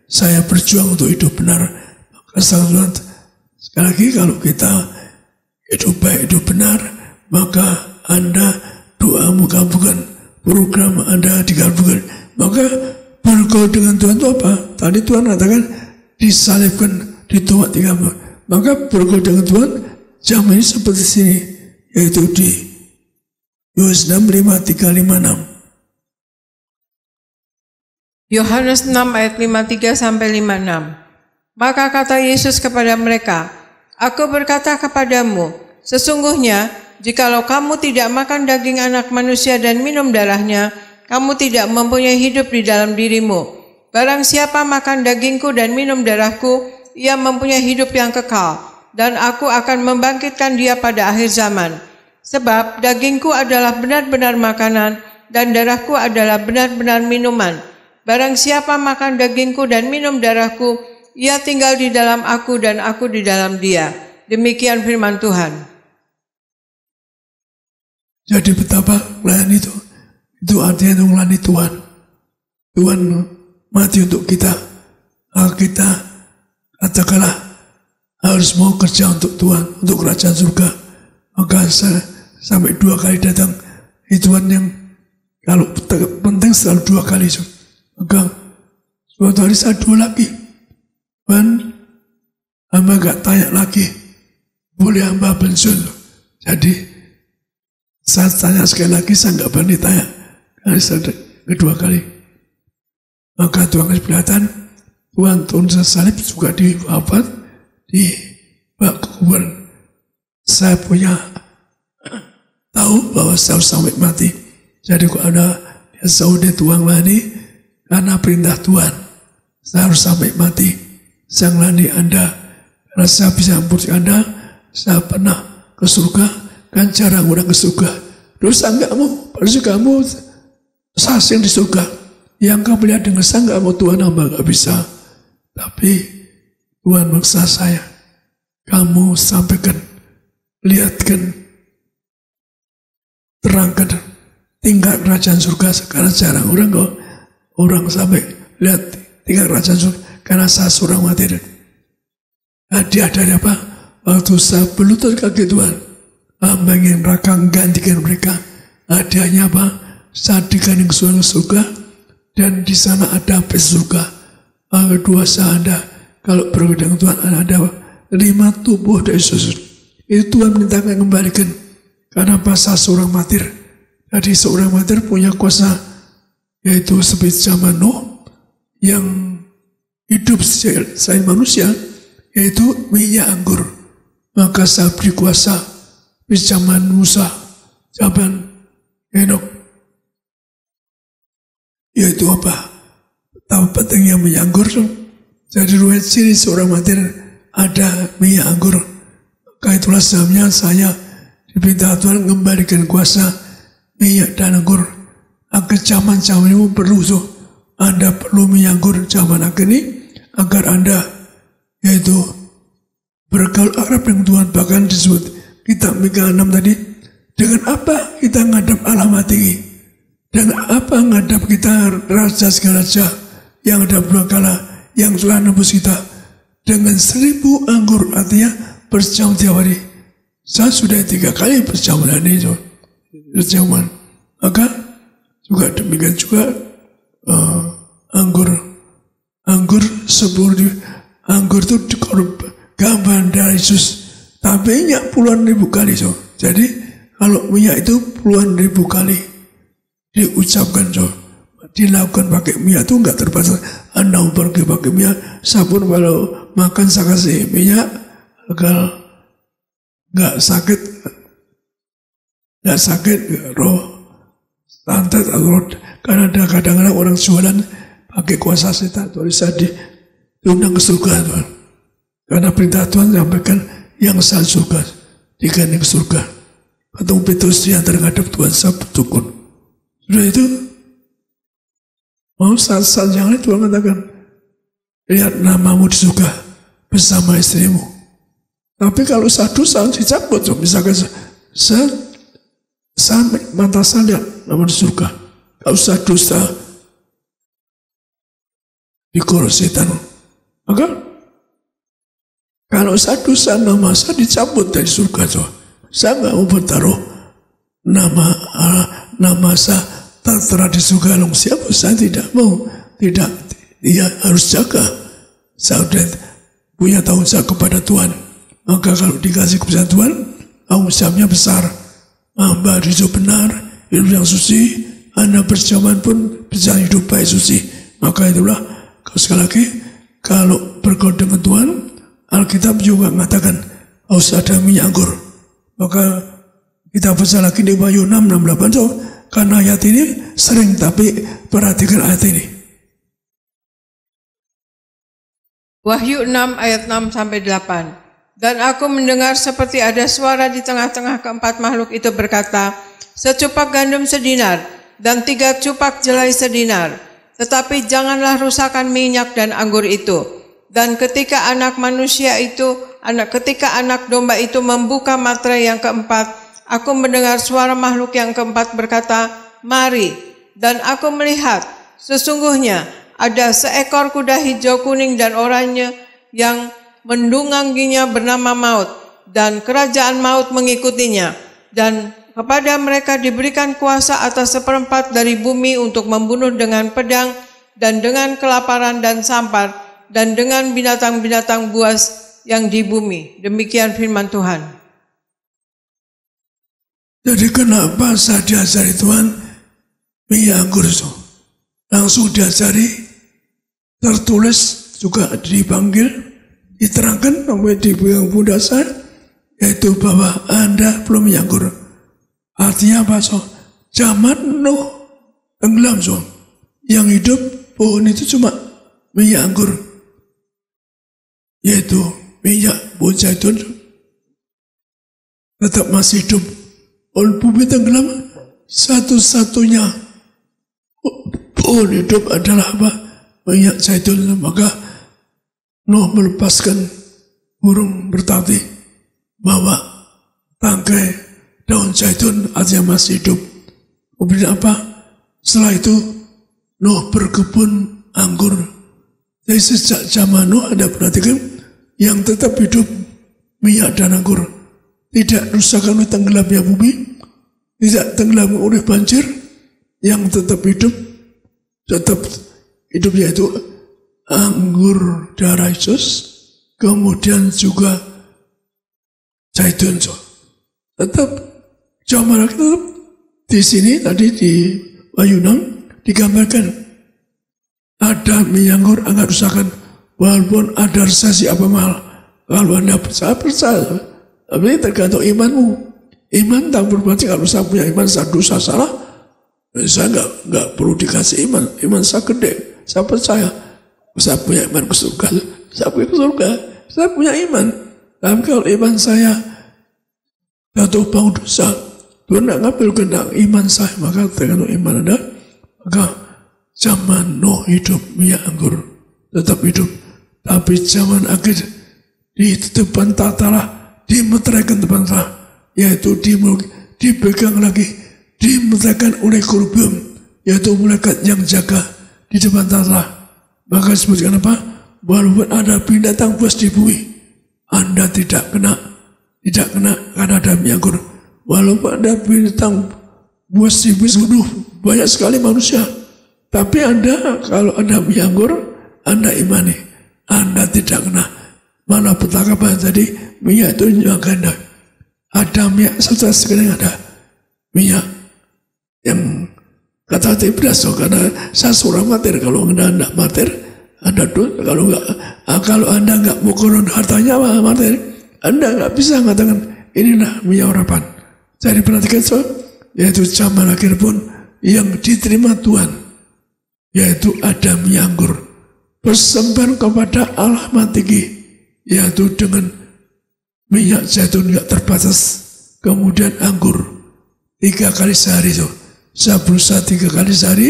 saya berjuang untuk hidup benar. Maka Tuhan, sekali lagi kalau kita hidup baik, hidup benar, maka Anda doamu kabulkan, program Anda dikabulkan. Maka bergaul dengan Tuhan itu apa? Tadi Tuhan katakan disalibkan, dituak 3. Maka bergaul dengan Tuhan zaman ini seperti sini, yaitu di Yohanes 6:5-6. Yohanes 6 ayat 53-56. Maka kata Yesus kepada mereka, aku berkata kepadamu, sesungguhnya jikalau kamu tidak makan daging anak manusia dan minum darahnya, kamu tidak mempunyai hidup di dalam dirimu. Barang siapa makan dagingku dan minum darahku, ia mempunyai hidup yang kekal, dan aku akan membangkitkan dia pada akhir zaman. Sebab dagingku adalah benar-benar makanan, dan darahku adalah benar-benar minuman. Barang siapa makan dagingku dan minum darahku, ia tinggal di dalam aku dan aku di dalam dia. Demikian firman Tuhan. Jadi betapa melayani itu artinya melayani Tuhan. Tuhan mati untuk kita. Kita katakanlah harus mau kerja untuk Tuhan, untuk kerajaan surga. Maka saya sampai 2 kali datang. Tuhan yang kalau penting selalu 2 kali. Maka suatu hari saya 2 lagi. Tuhan, hamba gak tanya lagi, boleh hamba pensiun. Jadi saya tanya sekali lagi, saya gak berani tanya. Karena saya kedua kali. Maka Tuhan kasih kelihatan, Tuhan turun salib juga di wafat, di bak kuburan. Saya punya tahu bahwa saya harus sampai mati. Jadi kalau ada yang Saudi Tuhan lani, karena perintah Tuhan, saya harus sampai mati. Saya ngelani Anda, karena saya bisa ampuni Anda. Saya pernah ke surga, kan jarang orang ke surga. Dosa enggak mau, harusnya kamu saksi di surga. Yang kamu lihat dengan saya enggak mau, Tuhan hamba enggak bisa. Tapi Tuhan maksa saya, kamu sampaikan, lihatkan, terangkan tingkat kerajaan surga. Sekarang jarang orang sampai lihat tingkat kerajaan surga, karena saya seorang mati. Hadiah dari apa? Waktu saya berlutut kaki Tuhan, hamba ingin neraka gantikan mereka. Hadiahnya apa? Saya digandeng surga, dan di sana ada api surga. Kedua Anda kalau berkedang Tuhan ada 5 tubuh dari Yesus. Itu Tuhan mintakan kembalikan karena pasal seorang martir. Jadi seorang martir punya kuasa, yaitu seperti zaman Nuh yang hidup selain manusia, yaitu minyak anggur. Maka saya beri kuasa di zaman Musa, zaman Henok, yaitu apa? Tahu pentingnya minyak anggur. Jadi riwayat ciri seorang martir ada minyak anggur. Maka itulah sebabnya saya diminta Tuhan kembalikan kuasa minyak dan anggur. Agar zaman-zaman ini perlu Anda perlu minyak anggur zaman akhir ini agar Anda yaitu bergaul akrab dengan Tuhan. Bahkan disebut kitab Mika 6 tadi, dengan apa kita ngadap Allah tinggi, dengan apa ngadap kita raja segala raja yang ada berkala yang telah nebus kita dengan 1000 anggur, artinya berjam tiap hari. Saya sudah 3 kali berjamuan ini berjamuan. Maka juga demikian juga anggur 10 anggur itu gambar dari Yesus, tapi minyak puluhan ribu kali. Jadi kalau minyak itu puluhan ribu kali diucapkan, dilakukan pakai minyak itu enggak terbatas. Anda pergi pakai minyak, sabun kalau makan saya kasih minyak agar enggak sakit roh santet atau roh. Karena ada kadang-kadang orang jualan pakai kuasa setan, Tuhan bisa diundang ke surga Tuhan. Karena perintah Tuhan sampaikan yang sah surga digandeng ke surga. Patung Petrus yang terhadap Tuhan sabut tukun. Sudah itu mau saat-saat yang lain Tuhan katakan, lihat namamu di surga bersama istrimu. Tapi kalau satu saat dicabut, misalkan mata saya lihat nama di surga. Kalau satu saat dikorok setan, maka kalau satu saat nama saya dicabut dari surga, saya nggak mau bertaruh nama saya tertera di surga. Siapa? Saya tidak mau. Tidak, dia harus jaga. Saya sudah punya tanggung jawab kepada Tuhan. Maka kalau dikasih kepada Tuhan, tanggung jawabnya besar. Hamba hidup benar, hidup yang suci. Anda berjalan pun bisa hidup baik suci. Maka itulah, sekali lagi, kalau bergaul dengan Tuhan, Alkitab juga mengatakan harus ada minyak anggur. Maka kita baca lagi di Wahyu 6:8. Karena ayat ini sering, tapi perhatikan ayat ini. Wahyu 6 ayat 6-8. Dan aku mendengar seperti ada suara di tengah-tengah keempat makhluk itu berkata, secupak gandum sedinar dan 3 cupak jelai sedinar. Tetapi janganlah rusakkan minyak dan anggur itu. Dan ketika anak domba itu membuka materai yang keempat, aku mendengar suara makhluk yang keempat berkata, mari. Dan aku melihat, sesungguhnya ada seekor kuda hijau, kuning, dan oranye yang mendungganginya bernama Maut, dan kerajaan maut mengikutinya. Dan kepada mereka diberikan kuasa atas 1/4 dari bumi untuk membunuh dengan pedang, dan dengan kelaparan dan sampar, dan dengan binatang-binatang buas yang di bumi. Demikian firman Tuhan. Jadi kenapa saya diajari Tuhan minyak anggur itu? Langsung diajari, tertulis juga dipanggil, diterangkan sampai di pundak saya, yaitu bahwa Anda belum minyak anggur. Artinya apa? Zaman Nuh tenggelam, yang hidup pohon itu cuma minyak anggur, yaitu minyak pohon zaitun tetap masih hidup. Pohon bumi tenggelam, satu-satunya pohon hidup adalah apa? Minyak zaitun. Maka Nuh melepaskan burung bertati bawa tangkai daun zaitun, artinya masih hidup. Kemudian apa? Setelah itu Nuh berkebun anggur. Jadi sejak zaman Nuh ada perhatikan yang tetap hidup minyak dan anggur. Tidak rusakkan oleh tenggelamnya bumi, tidak tenggelam oleh banjir, yang tetap hidup tetap hidupnya itu anggur darah Yesus, kemudian juga zaitun. Tetap zaman tetap di sini tadi di Wayunang digambarkan ada mie anggur enggak rusakan, walaupun ada resesi apa mahal. Kalau Anda percaya, tapi tergantung imanmu. Iman tak berarti kalau saya punya iman saya dosa salah, saya enggak perlu dikasih iman. Iman saya gede, saya percaya. Saya punya iman ke surga, saya punya iman. Tapi kalau iman saya jatuh bangun dosa, Tuhan tidak ngambil kehendak iman saya, maka tergantung iman Anda. Maka zaman Nuh hidup minyak anggur, tetap hidup. Tapi zaman akhir di depan tatalah, dimeteraikan depan tatalah, yaitu dipegang lagi, dimeteraikan oleh kurbium, yaitu malaikat yang jaga di depan tatalah. Maka disebutkan apa? Walaupun ada binatang buas di bumi, Anda tidak kena karena ada minyak anggur. Walaupun ada binatang buas di bumi, banyak sekali manusia. Tapi Anda, kalau Anda minyak anggur, Anda imani, Anda tidak kena. Mana petaka apa tadi? Minyak itu yang ganda. Ada minyak, setelah sekarang ada minyak yang kata beras, karena saya seorang mater. Kalau Anda tidak mater, Anda tuh kalau Anda nggak mau koron hartanya mater, Anda nggak bisa mengatakan inilah minyak urapan. Jadi perhatikan yaitu zaman akhir pun yang diterima Tuhan, yaitu ada minyak anggur, persembahan kepada Allah Maha Tinggi, yaitu dengan minyak zaitun nggak terbatas, kemudian anggur 3 kali sehari itu. Saya berusaha 3 kali sehari,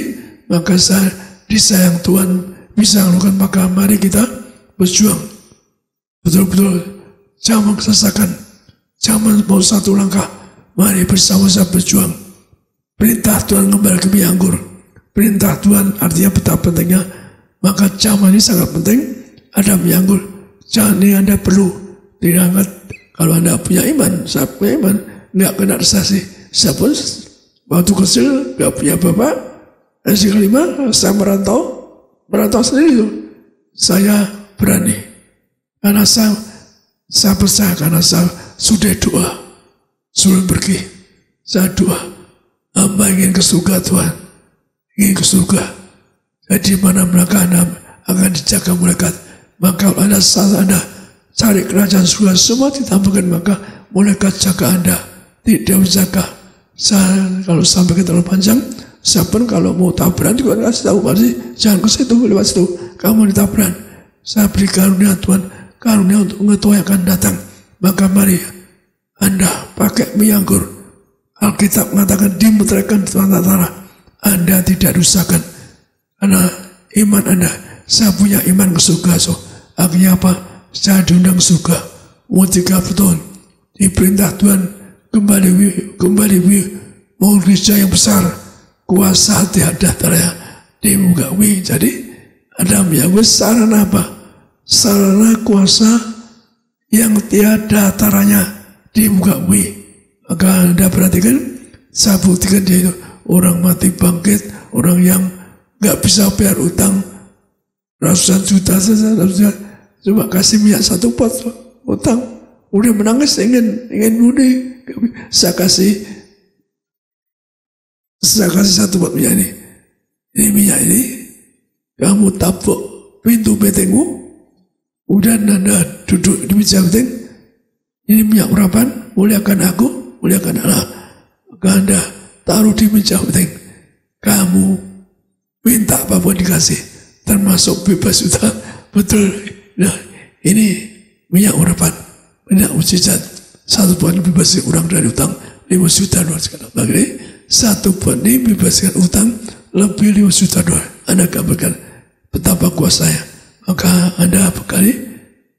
maka saya disayang Tuhan bisa melakukan. Maka mari kita berjuang betul-betul, jangan kesesakan, jangan mau satu langkah, mari bersama-sama berjuang. Perintah Tuhan kembali ke minyak anggur, perintah Tuhan artinya betapa pentingnya. Maka zaman ini sangat penting ada minyak anggur. Jangan ini Anda perlu diangkat. Kalau Anda punya iman, saya punya iman, nggak kena resesi. Saya pun waktu kecil nggak punya bapak, SD kelima saya merantau sendiri itu. Saya berani karena saya percaya, karena saya sudah doa sebelum pergi. Saya doa, hamba ingin ke surga Tuhan, ingin ke surga. Jadi mana mereka Anda akan dijaga malaikat. Maka kalau Anda cari kerajaan surga, semua ditambahkan, maka malaikat jaga Anda, tidak menjaga. Saya kalau sampai terlalu panjang, saya pun kalau mau tabrakan juga kasih tahu, pasti jangan ke situ, lewat situ, kamu ditabrak. Saya beri karunia Tuhan, karunia untuk mengetahui yang akan datang. Maka mari Anda pakai minyak anggur. Alkitab mengatakan dimeteraikan di depan tatalah, Anda tidak rusakkan karena iman Anda. Saya punya iman ke surga, akhirnya apa? Saya diundang ke surga. Umur 30 tahun diperintah Tuhan kembali mau gereja yang besar, kuasa tiada taranya di muka bumi. Jadi ada yang sarana apa? Sarana kuasa yang tiada taranya di muka bumi. Maka Anda perhatikan, saya buktikan dia itu orang mati bangkit, orang yang nggak bisa bayar utang ratusan juta saja, coba kasih minyak 1 pot utang, udah menangis ingin bunuh. Saya kasih 1 pot minyak ini. Ini minyak ini kamu tabuk pintu betengmu, udah Anda duduk di meja beteng. Ini minyak urapan, muliakan aku, muliakan Allah. Maka Anda taruh di meja beteng. Kamu minta apapun dikasih, termasuk bebas utang. Betul. Nah, ini minyak urapan, minyak mujizat. 1 pot bebaskan orang dari utang 5 juta dolar sekarang. Bagi 1 pot ini bebaskan utang lebih 5 juta dolar. Anda gambarkan betapa kuasanya. Maka Anda bekali,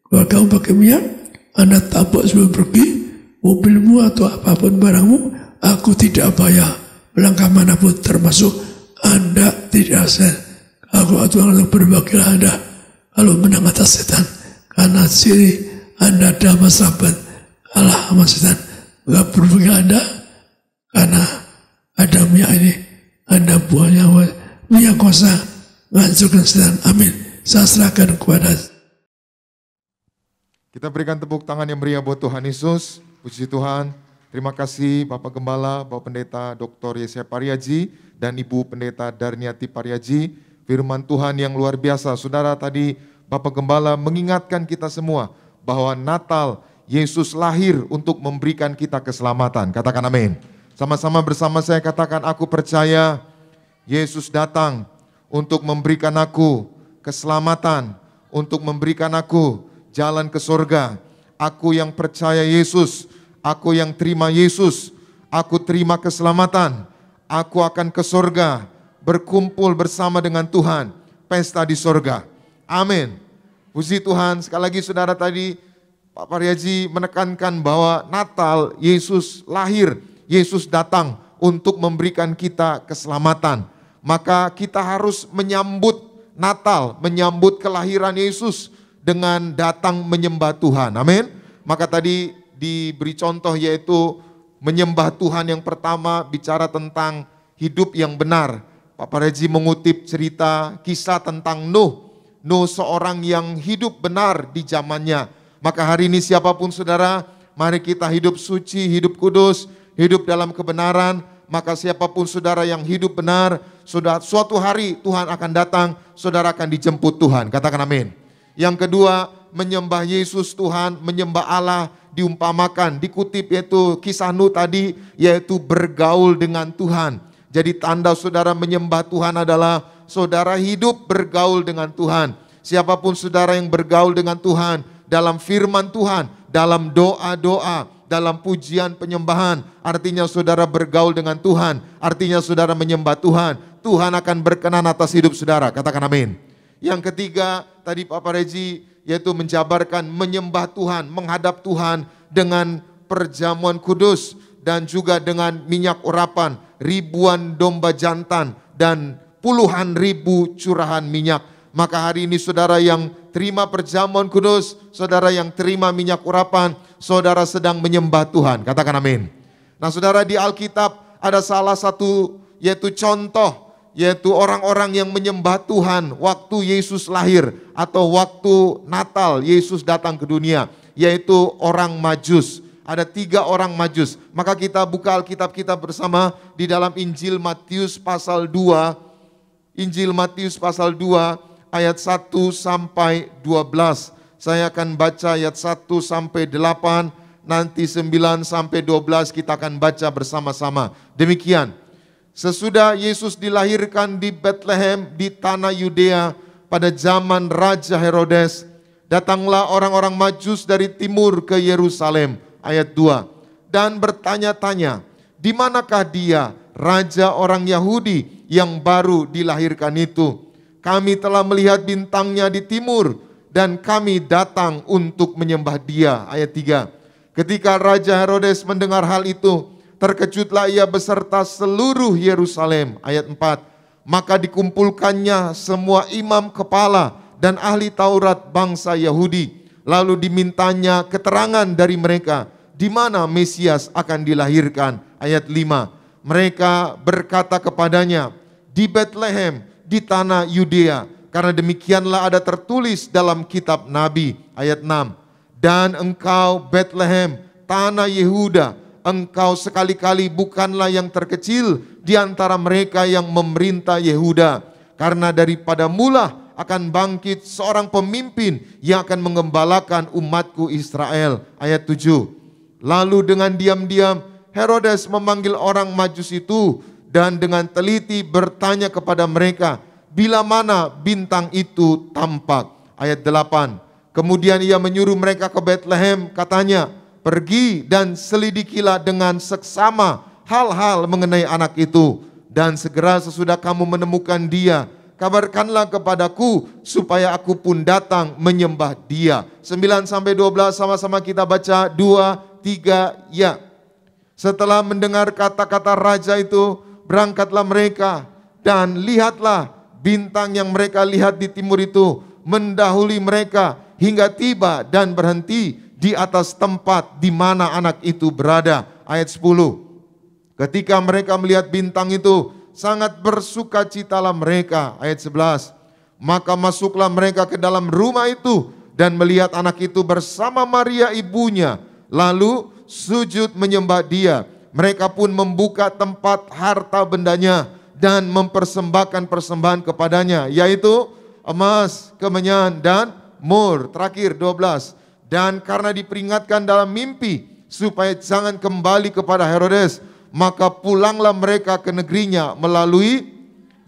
kalau kamu pakai minyak, Anda tabuk sebelum pergi, mobilmu atau apapun barangmu, aku tidak bayar melangkah manapun, termasuk Anda tidak sen. Aku Tuhan untuk berbagilah Anda kalau menang atas setan, karena ciri Anda damai sahabat Allah sama setan. Gak berbagi Anda karena ada minyak ini, Anda buahnya minyak kuasa Lanjutkan sedang. Amin. Saya serahkan kepada. Kita berikan tepuk tangan yang meriah buat Tuhan Yesus. Puji Tuhan. Terima kasih Bapak Gembala, Bapak Pendeta Dr. Yesaya Pariaji, dan Ibu Pendeta Darniati Pariaji. Firman Tuhan yang luar biasa. Saudara, tadi Bapak Gembala mengingatkan kita semua bahwa Natal Yesus lahir untuk memberikan kita keselamatan. Katakan amin. Sama-sama bersama saya katakan, aku percaya Yesus datang untuk memberikan aku keselamatan, untuk memberikan aku jalan ke surga. Aku yang percaya Yesus, aku yang terima Yesus, aku terima keselamatan. Aku akan ke surga, berkumpul bersama dengan Tuhan, pesta di surga. Amin. Puji Tuhan. Sekali lagi saudara, tadi Pak Pariaji menekankan bahwa Natal Yesus lahir, Yesus datang untuk memberikan kita keselamatan. Maka kita harus menyambut Natal, menyambut kelahiran Yesus dengan datang menyembah Tuhan. Amin. Maka tadi diberi contoh yaitu menyembah Tuhan yang pertama bicara tentang hidup yang benar. Pak Pariaji mengutip cerita kisah tentang Nuh. Nuh seorang yang hidup benar di zamannya. Maka hari ini siapapun saudara, mari kita hidup suci, hidup kudus, hidup dalam kebenaran. Maka siapapun saudara yang hidup benar, suatu hari Tuhan akan datang, saudara akan dijemput Tuhan. Katakan amin. Yang kedua, menyembah Yesus Tuhan, menyembah Allah, diumpamakan, dikutip yaitu kisah Nuh tadi, yaitu bergaul dengan Tuhan. Jadi tanda saudara menyembah Tuhan adalah saudara hidup bergaul dengan Tuhan. Siapapun saudara yang bergaul dengan Tuhan, dalam firman Tuhan, dalam doa-doa, dalam pujian penyembahan, artinya saudara bergaul dengan Tuhan, artinya saudara menyembah Tuhan. Tuhan akan berkenan atas hidup saudara. Katakan amin. Yang ketiga, tadi Pak Pariaji yaitu menjabarkan menyembah Tuhan, menghadap Tuhan dengan perjamuan kudus dan juga dengan minyak urapan, ribuan domba jantan dan puluhan ribu curahan minyak. Maka hari ini saudara yang terima perjamuan kudus, saudara yang terima minyak urapan, saudara sedang menyembah Tuhan. Katakan amin. Nah saudara, di Alkitab ada salah satu yaitu contoh, yaitu orang-orang yang menyembah Tuhan waktu Yesus lahir atau waktu Natal Yesus datang ke dunia, yaitu orang Majus. Ada 3 orang Majus. Maka kita buka Alkitab kita bersama di dalam Injil Matius pasal 2. Injil Matius pasal 2 ayat 1 sampai 12. Saya akan baca ayat 1 sampai 8, nanti 9 sampai 12 kita akan baca bersama-sama. Demikian. Sesudah Yesus dilahirkan di Bethlehem di tanah Yudea pada zaman Raja Herodes, datanglah orang-orang Majus dari timur ke Yerusalem. Ayat 2. Dan bertanya-tanya, di manakah dia, raja orang Yahudi yang baru dilahirkan itu? Kami telah melihat bintangnya di timur dan kami datang untuk menyembah dia. Ayat 3. Ketika Raja Herodes mendengar hal itu, terkejutlah ia beserta seluruh Yerusalem. Ayat 4. Maka dikumpulkannya semua imam kepala dan ahli Taurat bangsa Yahudi. Lalu dimintanya keterangan dari mereka, di mana Mesias akan dilahirkan. Ayat 5. Mereka berkata kepadanya, di Bethlehem, di tanah Yudea, karena demikianlah ada tertulis dalam kitab Nabi. Ayat 6. Dan engkau Bethlehem, tanah Yehuda, engkau sekali-kali bukanlah yang terkecil di antara mereka yang memerintah Yehuda, karena daripada mula akan bangkit seorang pemimpin yang akan mengembalakan umatku Israel. Ayat 7. Lalu dengan diam-diam Herodes memanggil orang Majus itu dan dengan teliti bertanya kepada mereka, bila mana bintang itu tampak. Ayat 8. Kemudian ia menyuruh mereka ke Bethlehem, katanya, pergi dan selidikilah dengan seksama hal-hal mengenai anak itu. Dan segera sesudah kamu menemukan dia, kabarkanlah kepadaku supaya aku pun datang menyembah dia. 9 sampai 12 sama-sama kita baca. 2, 3, ya. Setelah mendengar kata-kata raja itu, berangkatlah mereka dan lihatlah bintang yang mereka lihat di timur itu mendahului mereka hingga tiba dan berhenti di atas tempat di mana anak itu berada. Ayat 10. Ketika mereka melihat bintang itu, sangat bersukacitalah mereka. Ayat 11. Maka masuklah mereka ke dalam rumah itu dan melihat anak itu bersama Maria ibunya, lalu sujud menyembah dia. Mereka pun membuka tempat harta bendanya dan mempersembahkan persembahan kepadanya, yaitu emas, kemenyan, dan mur. Terakhir 12. Dan karena diperingatkan dalam mimpi supaya jangan kembali kepada Herodes, maka pulanglah mereka ke negerinya melalui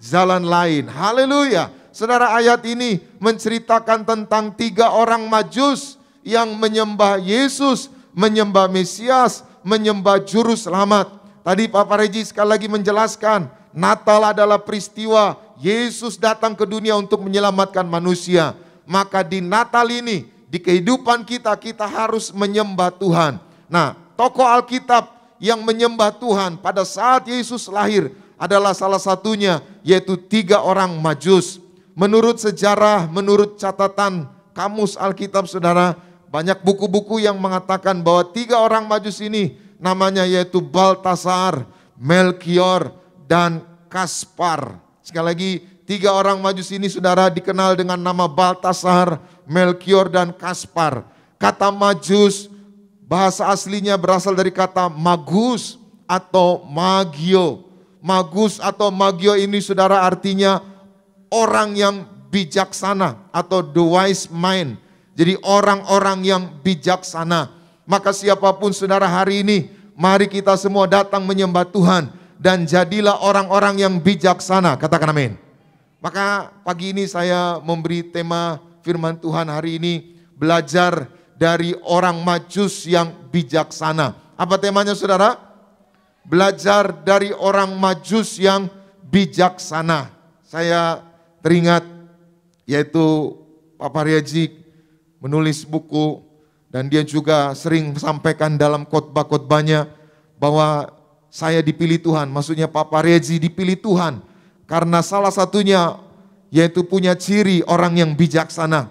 jalan lain. Haleluya. Saudara, ayat ini menceritakan tentang 3 orang Majus yang menyembah Yesus, menyembah Mesias, menyembah Juru Selamat. Tadi Papa Regi sekali lagi menjelaskan, Natal adalah peristiwa Yesus datang ke dunia untuk menyelamatkan manusia. Maka di Natal ini, di kehidupan kita, kita harus menyembah Tuhan. Nah, tokoh Alkitab yang menyembah Tuhan pada saat Yesus lahir adalah salah satunya, yaitu 3 orang Majus. Menurut sejarah, menurut catatan kamus Alkitab, saudara, banyak buku-buku yang mengatakan bahwa 3 orang Majus ini namanya yaitu Baltasar, Melkior, dan Kaspar. Sekali lagi, 3 orang Majus ini, saudara, dikenal dengan nama Baltasar, Melkior, dan Kaspar. Kata Majus, bahasa aslinya berasal dari kata magus atau magio. Magus atau magio ini, saudara, artinya orang yang bijaksana atau the wise mind. Jadi orang-orang yang bijaksana. Maka siapapun saudara hari ini, mari kita semua datang menyembah Tuhan dan jadilah orang-orang yang bijaksana. Katakan amin. Maka pagi ini saya memberi tema firman Tuhan hari ini, belajar dari orang Majus yang bijaksana. Apa temanya, saudara? Belajar dari orang Majus yang bijaksana. Saya teringat, yaitu Papa Regi menulis buku dan dia juga sering sampaikan dalam khotbah-khotbahnya bahwa saya dipilih Tuhan. Maksudnya Papa Regi dipilih Tuhan karena salah satunya yaitu punya ciri orang yang bijaksana,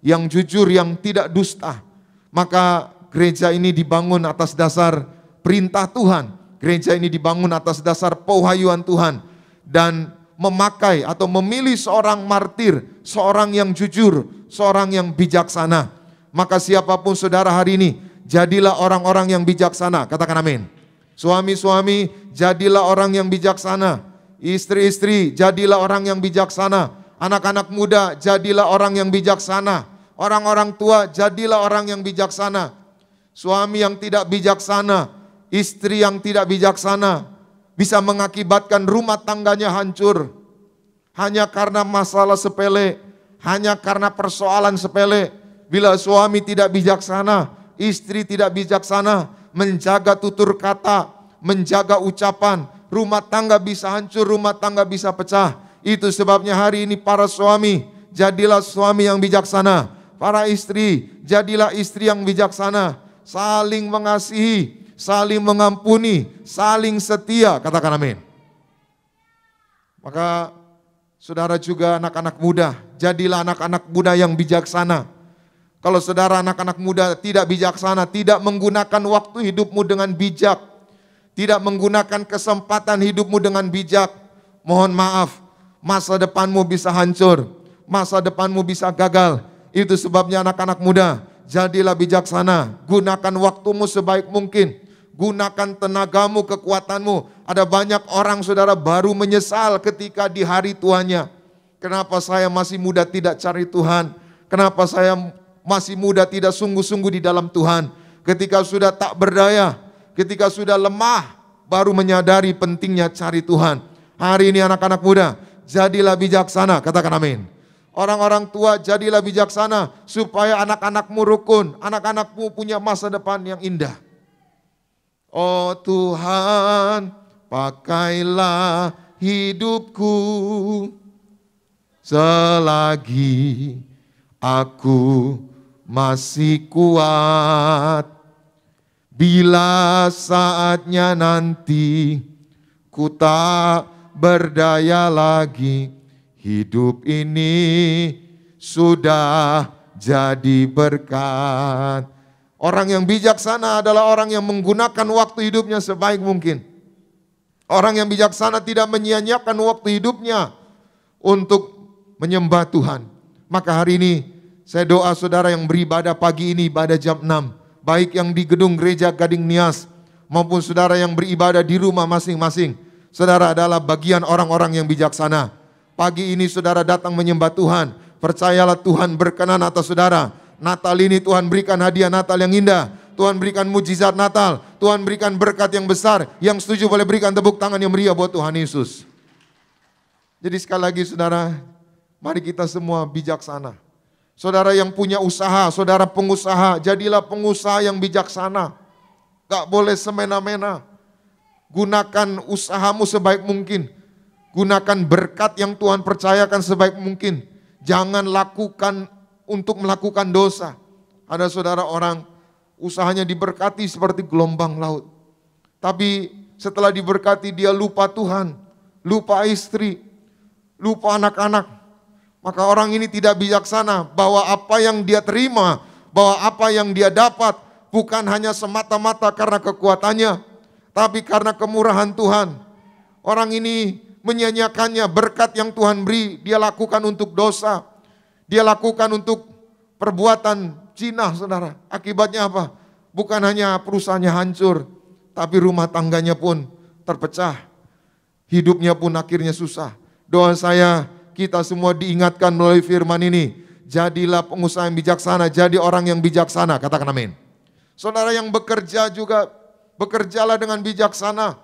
yang jujur, yang tidak dusta. Maka gereja ini dibangun atas dasar perintah Tuhan. Gereja ini dibangun atas dasar pewahyuan Tuhan dan memakai atau memilih seorang martir, seorang yang jujur, seorang yang bijaksana. Maka siapapun saudara hari ini, jadilah orang-orang yang bijaksana. Katakan amin. Suami-suami, jadilah orang yang bijaksana. Istri-istri, jadilah orang yang bijaksana. Anak-anak muda, jadilah orang yang bijaksana. Orang-orang tua, jadilah orang yang bijaksana. Suami yang tidak bijaksana, istri yang tidak bijaksana, bisa mengakibatkan rumah tangganya hancur. Hanya karena masalah sepele, hanya karena persoalan sepele. Bila suami tidak bijaksana, istri tidak bijaksana, menjaga tutur kata, menjaga ucapan, rumah tangga bisa hancur, rumah tangga bisa pecah. Itu sebabnya hari ini para suami, jadilah suami yang bijaksana. Para istri, jadilah istri yang bijaksana. Saling mengasihi, saling mengampuni, saling setia. Katakan amin. Maka saudara juga anak-anak muda, jadilah anak-anak muda yang bijaksana. Kalau saudara anak-anak muda tidak bijaksana, tidak menggunakan waktu hidupmu dengan bijak, tidak menggunakan kesempatan hidupmu dengan bijak, mohon maaf, masa depanmu bisa hancur, masa depanmu bisa gagal. Itu sebabnya anak-anak muda, jadilah bijaksana, gunakan waktumu sebaik mungkin. Gunakan tenagamu, kekuatanmu. Ada banyak orang saudara baru menyesal ketika di hari tuanya. Kenapa saya masih muda tidak cari Tuhan? Kenapa saya masih muda tidak sungguh-sungguh di dalam Tuhan? Ketika sudah tak berdaya, ketika sudah lemah, baru menyadari pentingnya cari Tuhan. Hari ini anak-anak muda, jadilah bijaksana. Katakan amin. Orang-orang tua, jadilah bijaksana supaya anak-anakmu rukun, anak-anakmu punya masa depan yang indah. Oh Tuhan, pakailah hidupku selagi aku masih kuat. Bila saatnya nanti ku tak berdaya lagi, hidup ini sudah jadi berkat. Orang yang bijaksana adalah orang yang menggunakan waktu hidupnya sebaik mungkin. Orang yang bijaksana tidak menyia-nyiakan waktu hidupnya untuk menyembah Tuhan. Maka hari ini saya doa saudara yang beribadah pagi ini pada jam 6, baik yang di gedung gereja Gading Nias maupun saudara yang beribadah di rumah masing-masing, saudara adalah bagian orang-orang yang bijaksana. Pagi ini saudara datang menyembah Tuhan, percayalah Tuhan berkenan atas saudara. Natal ini Tuhan berikan hadiah Natal yang indah, Tuhan berikan mujizat Natal, Tuhan berikan berkat yang besar. Yang setuju boleh berikan tepuk tangan yang meriah buat Tuhan Yesus. Jadi sekali lagi saudara, mari kita semua bijaksana. Saudara yang punya usaha, saudara pengusaha, jadilah pengusaha yang bijaksana. Gak boleh semena-mena. Gunakan usahamu sebaik mungkin. Gunakan berkat yang Tuhan percayakan sebaik mungkin. Jangan lakukan untuk melakukan dosa. Ada saudara orang usahanya diberkati seperti gelombang laut. Tapi setelah diberkati dia lupa Tuhan, lupa istri, lupa anak-anak. Maka orang ini tidak bijaksana bahwa apa yang dia terima, bahwa apa yang dia dapat bukan hanya semata-mata karena kekuatannya, tapi karena kemurahan Tuhan. Orang ini menyia-nyiakannya, berkat yang Tuhan beri, dia lakukan untuk dosa. Dia lakukan untuk perbuatan zina, saudara. Akibatnya apa? Bukan hanya perusahaannya hancur, tapi rumah tangganya pun terpecah. Hidupnya pun akhirnya susah. Doa saya, kita semua diingatkan melalui firman ini. Jadilah pengusaha yang bijaksana, jadi orang yang bijaksana. Katakan amin. Saudara yang bekerja juga, bekerjalah dengan bijaksana.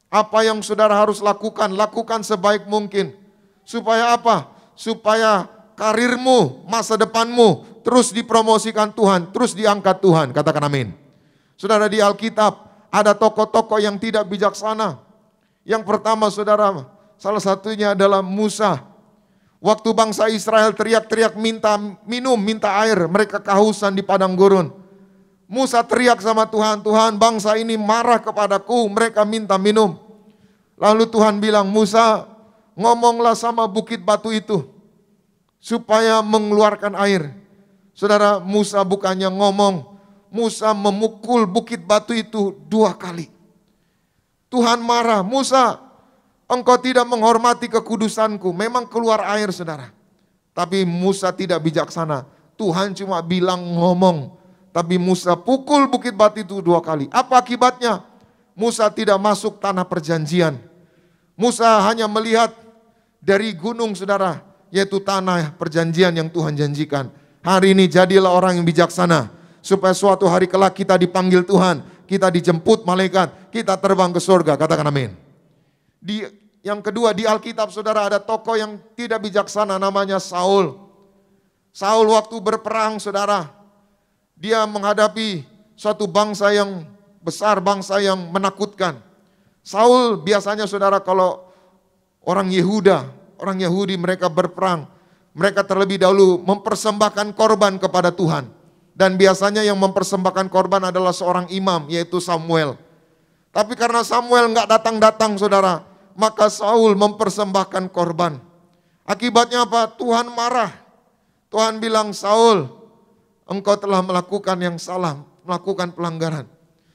Apa yang saudara harus lakukan, lakukan sebaik mungkin. Supaya apa? Supaya karirmu, masa depanmu terus dipromosikan Tuhan, terus diangkat Tuhan. Katakan amin. Saudara, di Alkitab ada tokoh-tokoh yang tidak bijaksana. Yang pertama saudara, salah satunya adalah Musa. Waktu bangsa Israel teriak-teriak minta minum, minta air, mereka kehausan di padang gurun. Musa teriak sama Tuhan, Tuhan bangsa ini marah kepadaku, mereka minta minum. Lalu Tuhan bilang, Musa ngomonglah sama bukit batu itu supaya mengeluarkan air. Saudara, Musa bukannya ngomong, Musa memukul bukit batu itu 2 kali. Tuhan marah, Musa engkau tidak menghormati kekudusanku. Memang keluar air saudara. Tapi Musa tidak bijaksana. Tuhan cuma bilang ngomong. Tapi Musa pukul bukit batu itu 2 kali. Apa akibatnya? Musa tidak masuk tanah perjanjian. Musa hanya melihat dari gunung saudara. Yaitu tanah perjanjian yang Tuhan janjikan. Hari ini jadilah orang yang bijaksana. Supaya suatu hari kelak kita dipanggil Tuhan. Kita dijemput malaikat. Kita terbang ke surga. Katakan amin. Yang kedua di Alkitab saudara ada tokoh yang tidak bijaksana namanya Saul. Saul waktu berperang saudara, dia menghadapi suatu bangsa yang besar, bangsa yang menakutkan. Saul biasanya saudara kalau orang Yahudi mereka berperang, mereka terlebih dahulu mempersembahkan korban kepada Tuhan. Dan biasanya yang mempersembahkan korban adalah seorang imam yaitu Samuel. Tapi karena Samuel nggak datang-datang saudara, maka Saul mempersembahkan korban. Akibatnya apa? Tuhan marah. Tuhan bilang, Saul, engkau telah melakukan yang salah, melakukan pelanggaran.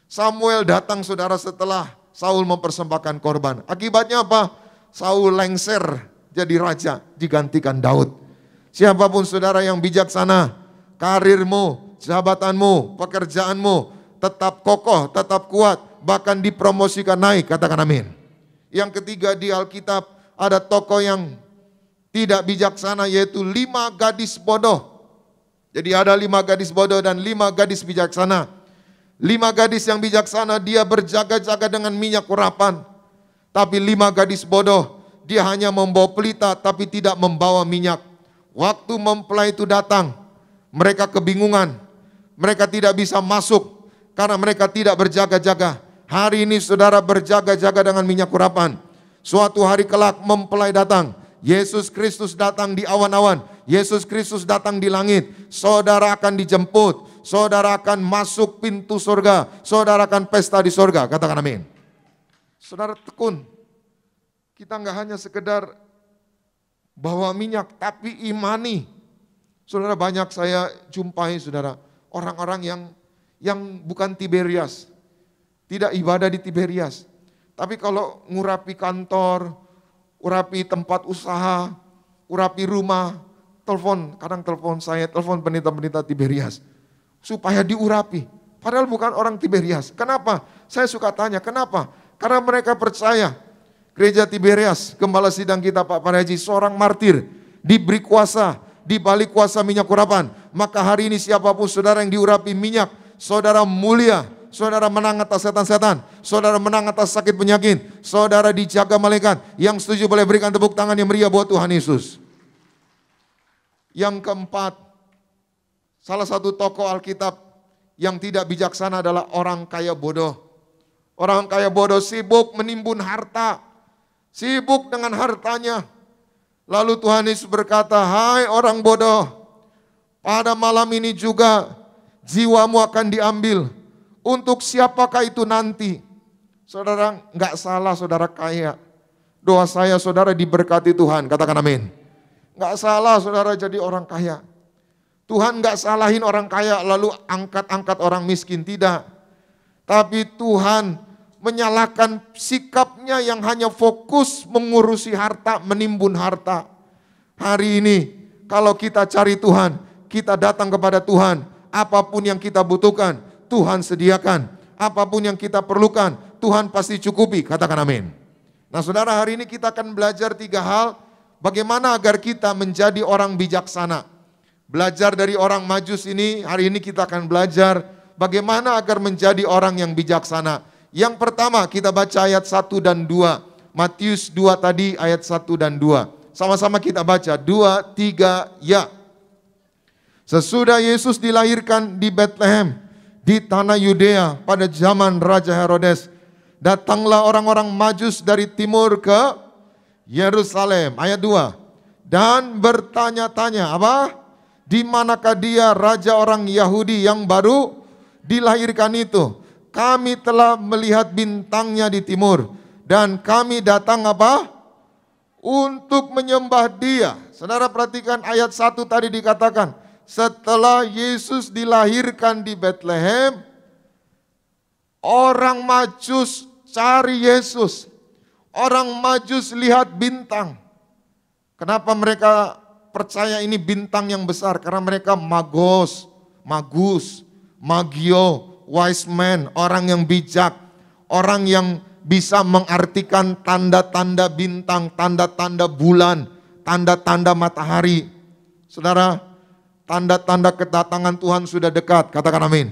Samuel datang saudara setelah Saul mempersembahkan korban. Akibatnya apa? Saul lengser jadi raja, digantikan Daud. Siapapun saudara yang bijaksana, karirmu, jabatanmu, pekerjaanmu tetap kokoh, tetap kuat, bahkan dipromosikan naik. Katakan amin. Yang ketiga di Alkitab ada tokoh yang tidak bijaksana yaitu 5 gadis bodoh. Jadi ada 5 gadis bodoh dan 5 gadis bijaksana. 5 gadis yang bijaksana dia berjaga-jaga dengan minyak urapan. Tapi 5 gadis bodoh dia hanya membawa pelita tapi tidak membawa minyak. Waktu mempelai itu datang, mereka kebingungan. Mereka tidak bisa masuk karena mereka tidak berjaga-jaga. Hari ini saudara berjaga-jaga dengan minyak urapan. Suatu hari kelak mempelai datang. Yesus Kristus datang di awan-awan. Yesus Kristus datang di langit. Saudara akan dijemput. Saudara akan masuk pintu surga. Saudara akan pesta di surga. Katakan amin. Saudara tekun. Kita nggak hanya sekedar bawa minyak, tapi imani. Saudara, banyak saya jumpai saudara. Orang-orang yang bukan Tiberias. Tidak ibadah di Tiberias. Tapi kalau ngurapi kantor, urapi tempat usaha, urapi rumah, kadang telepon saya, telepon pendeta-pendeta Tiberias, supaya diurapi. Padahal bukan orang Tiberias. Kenapa? Saya suka tanya, kenapa? Karena mereka percaya Gereja Tiberias, Gembala Sidang kita Pak Paryaji, seorang martir, diberi kuasa, di balik kuasa minyak urapan. Maka hari ini siapapun saudara yang diurapi minyak, saudara mulia, saudara menang atas setan-setan, saudara menang atas sakit penyakit, saudara dijaga malaikat. Yang setuju boleh berikan tepuk tangan yang meriah buat Tuhan Yesus. Yang keempat, salah satu tokoh Alkitab yang tidak bijaksana adalah orang kaya bodoh. Orang kaya bodoh sibuk menimbun harta, sibuk dengan hartanya. Lalu Tuhan Yesus berkata, hai orang bodoh, pada malam ini juga jiwamu akan diambil. Untuk siapakah itu nanti? Saudara, enggak salah saudara kaya. Doa saya saudara diberkati Tuhan, katakan amin. Enggak salah saudara jadi orang kaya. Tuhan enggak salahin orang kaya lalu angkat-angkat orang miskin, tidak. Tapi Tuhan menyalahkan sikapnya yang hanya fokus mengurusi harta, menimbun harta. Hari ini kalau kita cari Tuhan, kita datang kepada Tuhan, apapun yang kita butuhkan, Tuhan sediakan. Apapun yang kita perlukan, Tuhan pasti cukupi, katakan amin. Nah saudara, hari ini kita akan belajar 3 hal, bagaimana agar kita menjadi orang bijaksana. Belajar dari orang Majus ini, hari ini kita akan belajar bagaimana agar menjadi orang yang bijaksana. Yang pertama kita baca ayat 1 dan 2. Matius 2 tadi ayat 1 dan 2. Sama-sama kita baca 2, 3, ya. Sesudah Yesus dilahirkan di Bethlehem, di tanah Yudea pada zaman Raja Herodes, datanglah orang-orang Majus dari timur ke Yerusalem. Ayat 2. Dan bertanya-tanya, apa? Di manakah dia raja orang Yahudi yang baru dilahirkan itu? Kami telah melihat bintangnya di timur dan kami datang apa? Untuk menyembah dia. Saudara perhatikan ayat 1 tadi dikatakan, setelah Yesus dilahirkan di Bethlehem, orang Majus cari Yesus. Orang Majus lihat bintang. Kenapa mereka percaya ini bintang yang besar? Karena mereka magus, magio, wise man, orang yang bijak, orang yang bisa mengartikan tanda-tanda bintang, tanda-tanda bulan, tanda-tanda matahari. Saudara, tanda-tanda kedatangan Tuhan sudah dekat, katakan amin.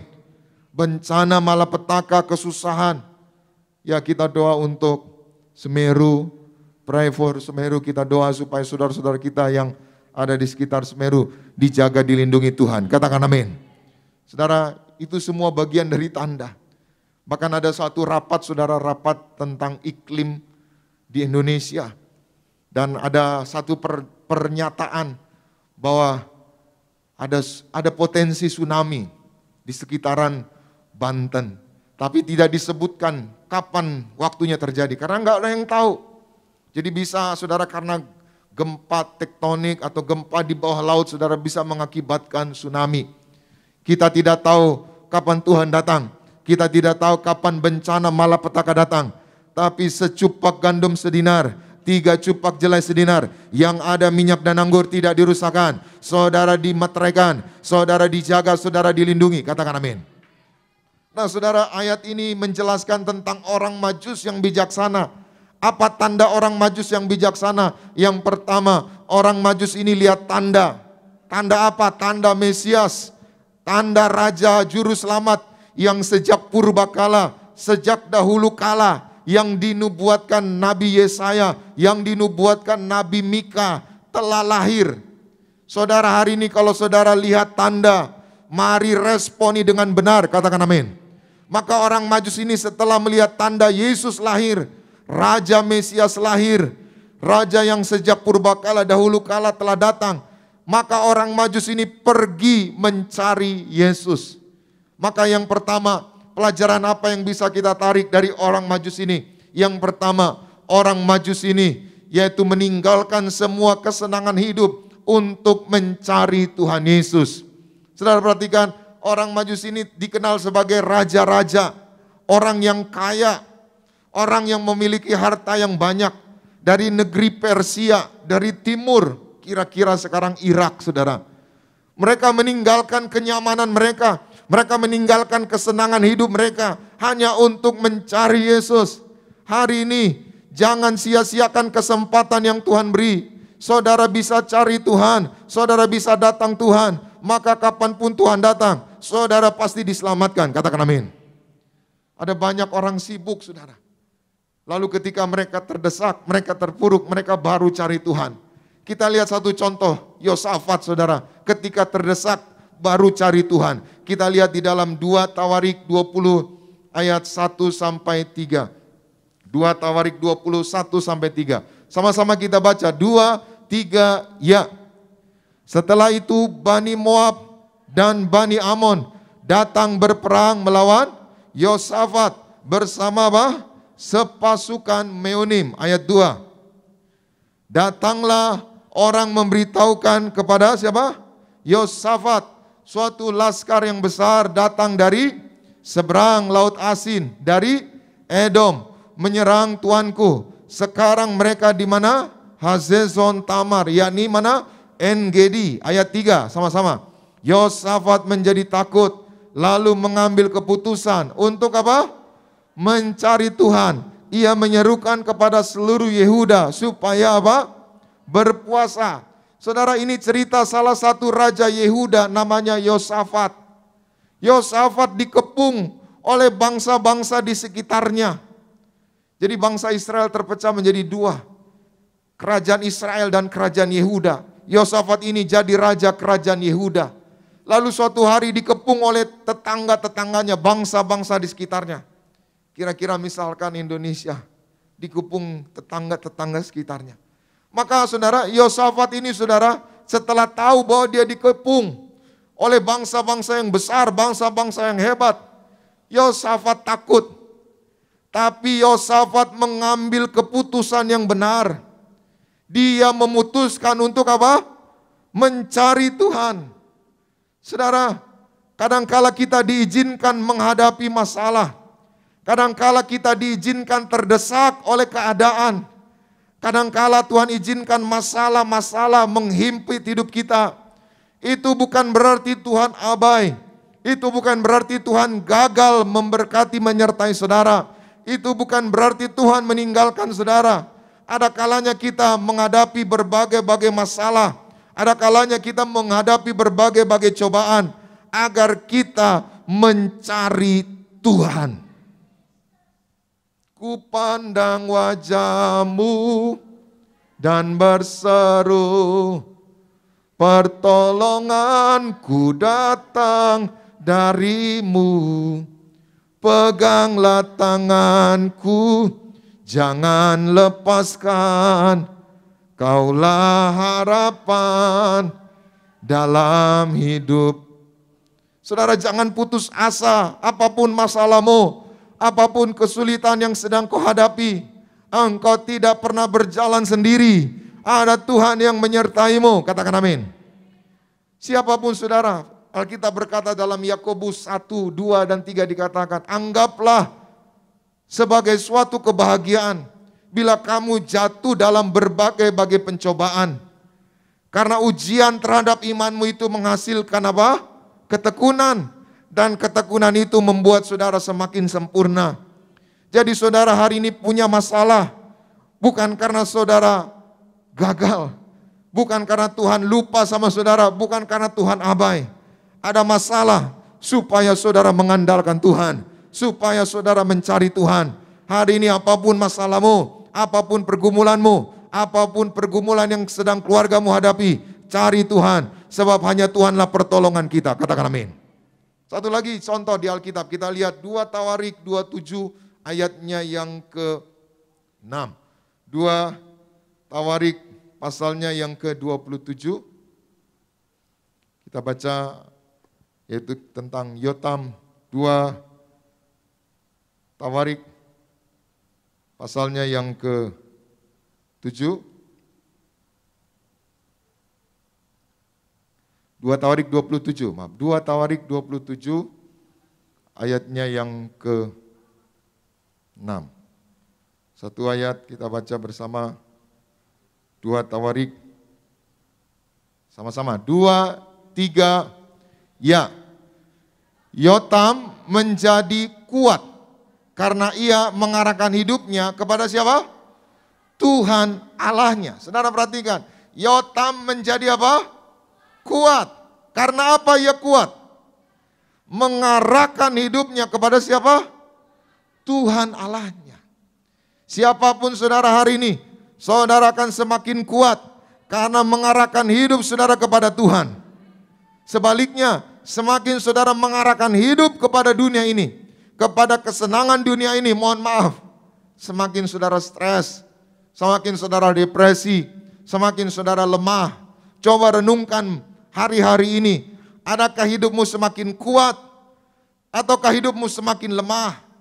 Bencana, malapetaka, kesusahan, ya kita doa untuk Semeru, pray for Semeru, kita doa supaya saudara-saudara kita yang ada di sekitar Semeru dijaga, dilindungi Tuhan, katakan amin. Saudara, itu semua bagian dari tanda. Bahkan ada satu rapat, saudara, rapat tentang iklim di Indonesia. Dan ada satu pernyataan bahwa ada potensi tsunami di sekitaran Banten. Tapi tidak disebutkan kapan waktunya terjadi, karena nggak ada yang tahu. Jadi bisa saudara, karena gempa tektonik atau gempa di bawah laut, saudara, bisa mengakibatkan tsunami. Kita tidak tahu kapan Tuhan datang. Kita tidak tahu kapan bencana malapetaka datang. Tapi secupak gandum sedinar, 3 cupak jelai sedinar, yang ada minyak dan anggur tidak dirusakkan. Saudara dimeteraikan, saudara dijaga, saudara dilindungi. Katakan amin. Nah saudara, ayat ini menjelaskan tentang orang Majus yang bijaksana. Apa tanda orang Majus yang bijaksana? Yang pertama, orang Majus ini lihat tanda. Tanda apa? Tanda Mesias. Tanda Raja Juru Selamat yang sejak purbakala, sejak dahulu kala, yang dinubuatkan Nabi Yesaya, yang dinubuatkan Nabi Mika telah lahir. Saudara, hari ini kalau saudara lihat tanda, mari responi dengan benar, katakan amin. Maka orang Majus ini setelah melihat tanda Yesus lahir, Raja Mesias lahir, Raja yang sejak purbakala dahulu kala telah datang, maka orang Majus ini pergi mencari Yesus. Maka yang pertama, pelajaran apa yang bisa kita tarik dari orang Majus ini? Yang pertama, orang Majus ini yaitu meninggalkan semua kesenangan hidup untuk mencari Tuhan Yesus. Saudara perhatikan, orang Majus ini dikenal sebagai raja-raja, orang yang kaya, orang yang memiliki harta yang banyak. Dari negeri Persia, dari timur, kira-kira sekarang Irak, saudara. Mereka meninggalkan kenyamanan mereka, mereka meninggalkan kesenangan hidup mereka hanya untuk mencari Yesus. Hari ini jangan sia-siakan kesempatan yang Tuhan beri. Saudara bisa cari Tuhan, saudara bisa datang Tuhan, maka kapanpun Tuhan datang, saudara pasti diselamatkan. Katakan amin. Ada banyak orang sibuk, saudara. Lalu ketika mereka terdesak, mereka terpuruk, mereka baru cari Tuhan. Kita lihat satu contoh, Yosafat, saudara. Ketika terdesak, baru cari Tuhan. Kita lihat di dalam 2 Tawarik 20 ayat 1 sampai 3. 2 Tawarik 21 sampai 3. Sama-sama kita baca, 2, 3, ya. Setelah itu Bani Moab dan Bani Amon datang berperang melawan Yosafat bersama sepasukan Meonim. Ayat 2. Datanglah orang memberitahukan kepada siapa? Yosafat, suatu laskar yang besar datang dari seberang Laut Asin, dari Edom, menyerang tuanku. Sekarang mereka di mana? Hazezon Tamar, yakni mana? En-Gedi. Ayat 3, sama-sama. Yosafat menjadi takut, lalu mengambil keputusan untuk apa? Mencari Tuhan. Ia menyerukan kepada seluruh Yehuda supaya apa? Berpuasa. Saudara, ini cerita salah satu raja Yehuda namanya Yosafat. Yosafat dikepung oleh bangsa-bangsa di sekitarnya. Jadi bangsa Israel terpecah menjadi dua. Kerajaan Israel dan kerajaan Yehuda. Yosafat ini jadi raja kerajaan Yehuda. Lalu suatu hari dikepung oleh tetangga-tetangganya, bangsa-bangsa di sekitarnya. Kira-kira misalkan Indonesia dikepung tetangga-tetangga sekitarnya. Maka saudara, Yosafat ini saudara, setelah tahu bahwa dia dikepung oleh bangsa-bangsa yang besar, bangsa-bangsa yang hebat, Yosafat takut. Tapi Yosafat mengambil keputusan yang benar. Dia memutuskan untuk apa? Mencari Tuhan. Saudara, kadangkala kita diizinkan menghadapi masalah. Kadangkala kita diizinkan terdesak oleh keadaan. Kadangkala Tuhan izinkan masalah-masalah menghimpit hidup kita. Itu bukan berarti Tuhan abai. Itu bukan berarti Tuhan gagal memberkati menyertai saudara. Itu bukan berarti Tuhan meninggalkan saudara. Ada kalanya kita menghadapi berbagai-bagai masalah. Ada kalanya kita menghadapi berbagai-bagai cobaan. Agar kita mencari Tuhan. Ku pandang wajah-Mu dan berseru, pertolonganku datang dari-Mu. Peganglah tanganku, jangan lepaskan, Kaulah harapan dalam hidup. Saudara, jangan putus asa, apapun masalahmu, apapun kesulitan yang sedang kau hadapi, engkau tidak pernah berjalan sendiri. Ada Tuhan yang menyertaimu, katakan amin. Siapapun saudara, Alkitab berkata dalam Yakobus 1, 2, dan 3 dikatakan, anggaplah sebagai suatu kebahagiaan bila kamu jatuh dalam berbagai-bagai pencobaan. Karena ujian terhadap imanmu itu menghasilkan apa? Ketekunan. Dan ketekunan itu membuat saudara semakin sempurna. Jadi saudara hari ini punya masalah, bukan karena saudara gagal, bukan karena Tuhan lupa sama saudara, bukan karena Tuhan abai. Ada masalah supaya saudara mengandalkan Tuhan, supaya saudara mencari Tuhan. Hari ini apapun masalahmu, apapun pergumulanmu, apapun pergumulan yang sedang keluargamu hadapi, cari Tuhan, sebab hanya Tuhanlah pertolongan kita. Katakan amin. Satu lagi contoh di Alkitab, kita lihat 2 Tawarik 27 ayatnya yang ke-6. 2 Tawarik pasalnya yang ke-27. Kita baca yaitu tentang Yotam. 2 Tawarik pasalnya yang ke-7. 2 Tawarik 27, maaf. 2 Tawarik 27 ayatnya yang ke-6. Satu ayat kita baca bersama. 2 Tawarik Sama-sama, 2, 3, ya. Yotam menjadi kuat karena ia mengarahkan hidupnya kepada siapa? Tuhan Allahnya. Saudara perhatikan, Yotam menjadi apa? Kuat. Karena apa ia kuat? Mengarahkan hidupnya kepada siapa? Tuhan Allahnya. Siapapun saudara hari ini, saudara akan semakin kuat karena mengarahkan hidup saudara kepada Tuhan. Sebaliknya, semakin saudara mengarahkan hidup kepada dunia ini, kepada kesenangan dunia ini, mohon maaf, semakin saudara stres, semakin saudara depresi, semakin saudara lemah. Coba renungkan hari-hari ini, adakah hidupmu semakin kuat ataukah hidupmu semakin lemah?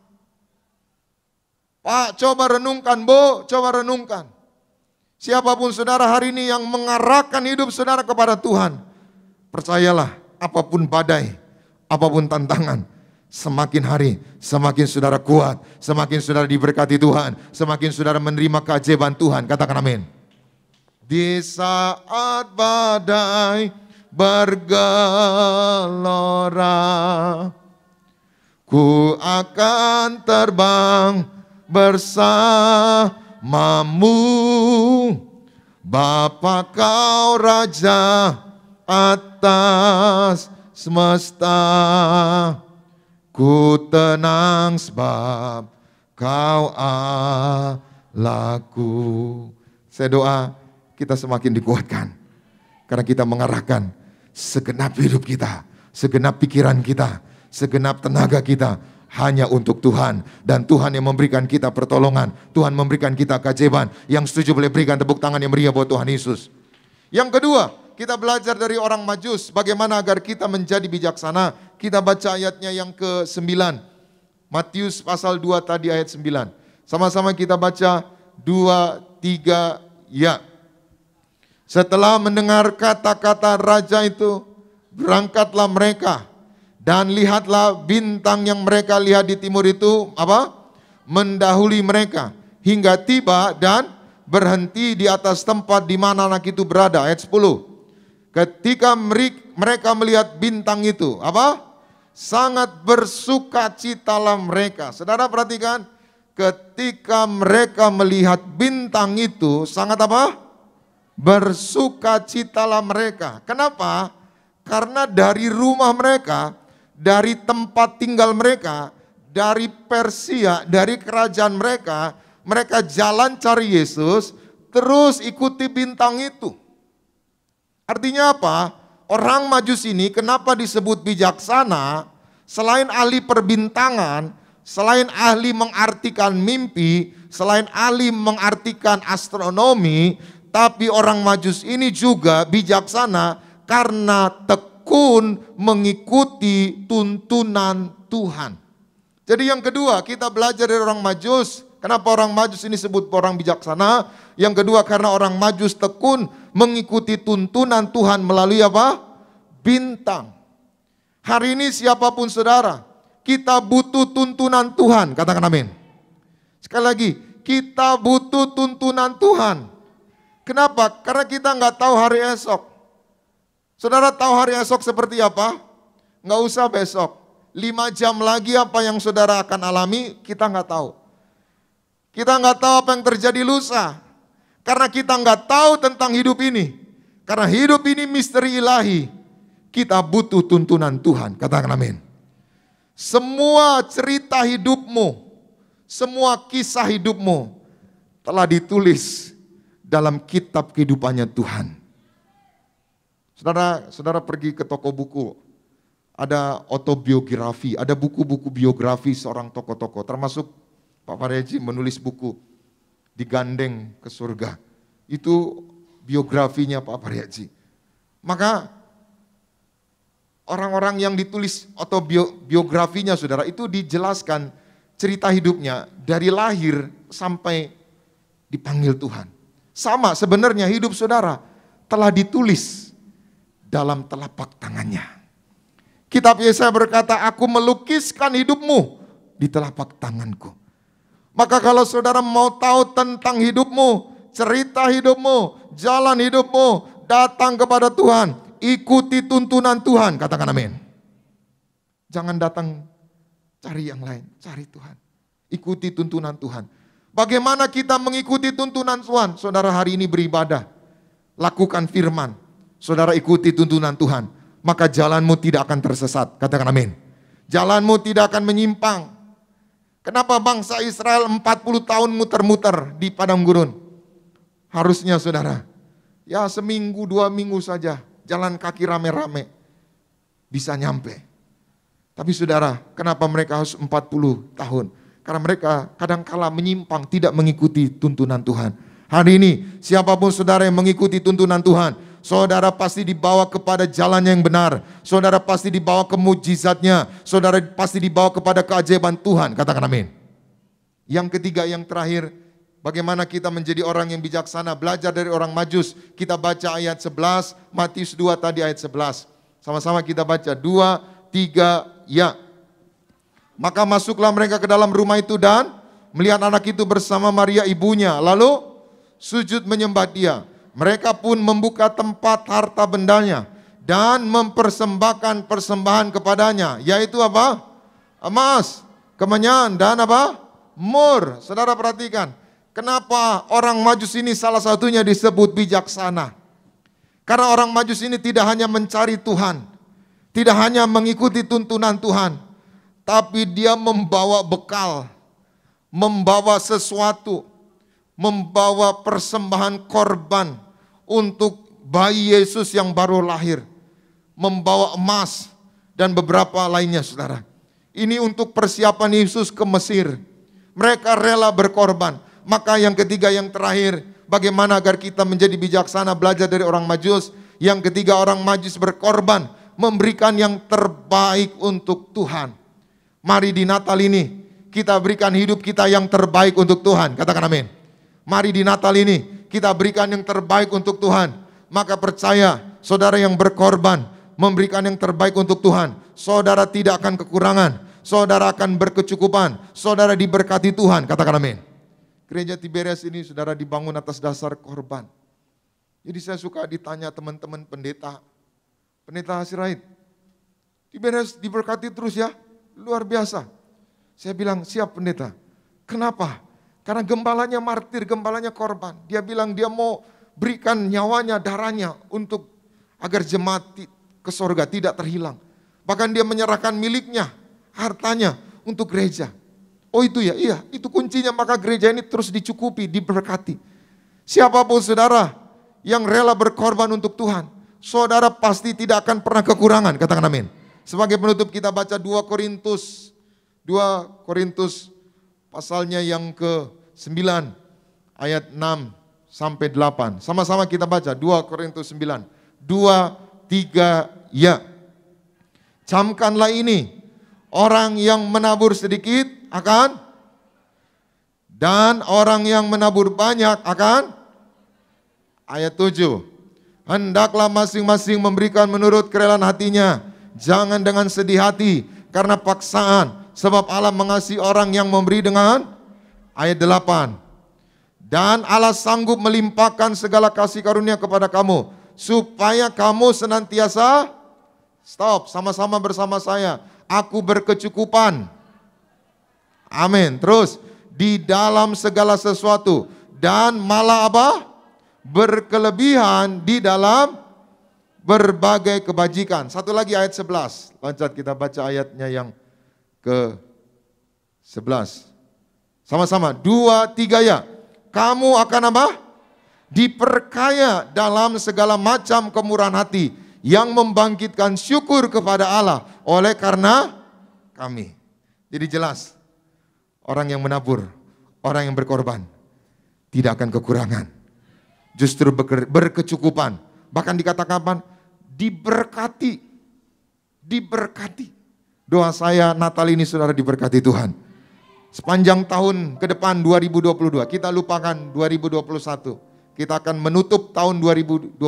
Pak, coba renungkan, Bu, coba renungkan. Siapapun saudara hari ini yang mengarahkan hidup saudara kepada Tuhan, percayalah, apapun badai, apapun tantangan, semakin hari, semakin saudara kuat, semakin saudara diberkati Tuhan, semakin saudara menerima keajaiban Tuhan. Katakan amin. Di saat badai bergelora, ku akan terbang bersamamu, Bapa kau Raja atas semesta. Ku tenang sebab kau Allahku. Saya doa kita semakin dikuatkan karena kita mengarahkan segenap hidup kita, segenap pikiran kita, segenap tenaga kita hanya untuk Tuhan. Dan Tuhan yang memberikan kita pertolongan, Tuhan memberikan kita keajaiban. Yang setuju boleh berikan tepuk tangan yang meriah buat Tuhan Yesus. Yang kedua, kita belajar dari orang Majus bagaimana agar kita menjadi bijaksana. Kita baca ayatnya yang ke-9. Matius pasal 2 tadi ayat 9. Sama-sama kita baca 2, 3, ya. Setelah mendengar kata-kata raja itu, berangkatlah mereka. Dan lihatlah bintang yang mereka lihat di timur itu apa? Mendahului mereka hingga tiba dan berhenti di atas tempat di mana anak itu berada. Ayat 10. Ketika mereka melihat bintang itu, apa? Sangat bersukacitalah mereka. Saudara perhatikan, ketika mereka melihat bintang itu sangat apa? Bersukacitalah mereka. Kenapa? Karena dari rumah mereka, dari tempat tinggal mereka, dari Persia, dari kerajaan mereka, mereka jalan cari Yesus, terus ikuti bintang itu. Artinya apa? Orang Majus ini kenapa disebut bijaksana? Selain ahli perbintangan, selain ahli mengartikan mimpi, selain ahli mengartikan astronomi, tapi orang Majus ini juga bijaksana karena tekun mengikuti tuntunan Tuhan. Jadi yang kedua, kita belajar dari orang Majus. Kenapa orang Majus ini disebut orang bijaksana? Yang kedua, karena orang Majus tekun mengikuti tuntunan Tuhan melalui apa? Bintang. Hari ini siapapun saudara, kita butuh tuntunan Tuhan. Katakan amin. Sekali lagi, kita butuh tuntunan Tuhan. Kenapa? Karena kita nggak tahu hari esok. Saudara tahu hari esok seperti apa? Nggak usah besok. 5 jam lagi apa yang saudara akan alami, kita nggak tahu. Kita nggak tahu apa yang terjadi lusa. Karena kita nggak tahu tentang hidup ini. Karena hidup ini misteri ilahi. Kita butuh tuntunan Tuhan. Katakan amin. Semua cerita hidupmu, semua kisah hidupmu telah ditulis dalam kitab kehidupannya Tuhan. Saudara pergi ke toko buku, ada autobiografi, ada buku-buku biografi seorang tokoh-tokoh, termasuk Pak Paryaji menulis buku Digandeng ke Surga. Itu biografinya Pak Paryaji. Maka orang-orang yang ditulis autobiografinya saudara, itu dijelaskan cerita hidupnya dari lahir sampai dipanggil Tuhan. Sama sebenarnya hidup saudara telah ditulis dalam telapak tangannya. Kitab Yesaya berkata, aku melukiskan hidupmu di telapak tanganku. Maka kalau saudara mau tahu tentang hidupmu, cerita hidupmu, jalan hidupmu, datang kepada Tuhan, ikuti tuntunan Tuhan. Katakan amin. Jangan datang cari yang lain, cari Tuhan. Ikuti tuntunan Tuhan. Bagaimana kita mengikuti tuntunan Tuhan? Saudara hari ini beribadah, lakukan firman. Saudara ikuti tuntunan Tuhan, maka jalanmu tidak akan tersesat. Katakan amin. Jalanmu tidak akan menyimpang. Kenapa bangsa Israel 40 tahun muter-muter di padang gurun? Harusnya saudara, ya seminggu 2 minggu saja, jalan kaki rame-rame, bisa nyampe. Tapi saudara, kenapa mereka harus 40 tahun? Karena mereka kadangkala menyimpang, tidak mengikuti tuntunan Tuhan. Hari ini, siapapun saudara yang mengikuti tuntunan Tuhan, saudara pasti dibawa kepada jalan yang benar. Saudara pasti dibawa ke mujizatnya. Saudara pasti dibawa kepada keajaiban Tuhan. Katakan amin. Yang ketiga, yang terakhir, bagaimana kita menjadi orang yang bijaksana, belajar dari orang Majus. Kita baca ayat 11, Matius 2 tadi ayat 11. Sama-sama kita baca, 2, 3, ya. Maka masuklah mereka ke dalam rumah itu dan melihat anak itu bersama Maria ibunya. Lalu sujud menyembah dia. Mereka pun membuka tempat harta bendanya dan mempersembahkan persembahan kepadanya. Yaitu apa? Emas, kemenyan dan apa? Mur. Saudara perhatikan. Kenapa orang Majus ini salah satunya disebut bijaksana? Karena orang Majus ini tidak hanya mencari Tuhan, tidak hanya mengikuti tuntunan Tuhan, tapi dia membawa bekal, membawa sesuatu, membawa persembahan korban untuk bayi Yesus yang baru lahir, membawa emas dan beberapa lainnya saudara. Ini untuk persiapan Yesus ke Mesir. Mereka rela berkorban. Maka yang ketiga, yang terakhir, bagaimana agar kita menjadi bijaksana, belajar dari orang Majus. Yang ketiga, orang Majus berkorban, memberikan yang terbaik untuk Tuhan. Mari di Natal ini kita berikan hidup kita yang terbaik untuk Tuhan. Katakan amin. Mari di Natal ini kita berikan yang terbaik untuk Tuhan. Maka percaya, saudara yang berkorban, memberikan yang terbaik untuk Tuhan, saudara tidak akan kekurangan, saudara akan berkecukupan, saudara diberkati Tuhan. Katakan amin. Gereja Tiberias ini saudara dibangun atas dasar korban. Jadi saya suka ditanya teman-teman pendeta Hasirait, Tiberias diberkati terus ya, luar biasa. Saya bilang siap pendeta. Kenapa? Karena gembalanya martir, gembalanya korban. Dia bilang dia mau berikan nyawanya, darahnya untuk agar jemaat ke sorga tidak terhilang. Bahkan dia menyerahkan miliknya, hartanya untuk gereja. Oh itu ya, iya itu kuncinya, maka gereja ini terus dicukupi, diberkati. Siapapun saudara yang rela berkorban untuk Tuhan, saudara pasti tidak akan pernah kekurangan. Katakan amin. Sebagai penutup kita baca 2 Korintus pasalnya yang ke-9 ayat 6 sampai 8. Sama-sama kita baca 2 Korintus 9. 2, 3, ya. Camkanlah ini, orang yang menabur sedikit akan, dan orang yang menabur banyak akan. Ayat 7. Hendaklah masing-masing memberikan menurut kerelaan hatinya, jangan dengan sedih hati karena paksaan, sebab Allah mengasihi orang yang memberi dengan. Ayat 8. Dan Allah sanggup melimpahkan segala kasih karunia kepada kamu, supaya kamu senantiasa, stop, sama-sama bersama saya, aku berkecukupan. Amin. Terus, di dalam segala sesuatu, dan malah apa? Berkelebihan di dalam berbagai kebajikan. Satu lagi ayat 11. Loncat kita baca ayatnya yang ke-11. Sama-sama, 2, 3 ya. Kamu akan apa? Diperkaya dalam segala macam kemurahan hati yang membangkitkan syukur kepada Allah oleh karena kami. Jadi jelas, orang yang menabur, orang yang berkorban tidak akan kekurangan. Justru berkecukupan. Bahkan dikatakan apa? Diberkati. Diberkati. Doa saya Natal ini saudara diberkati Tuhan. Sepanjang tahun ke depan 2022, kita lupakan 2021. Kita akan menutup tahun 2021.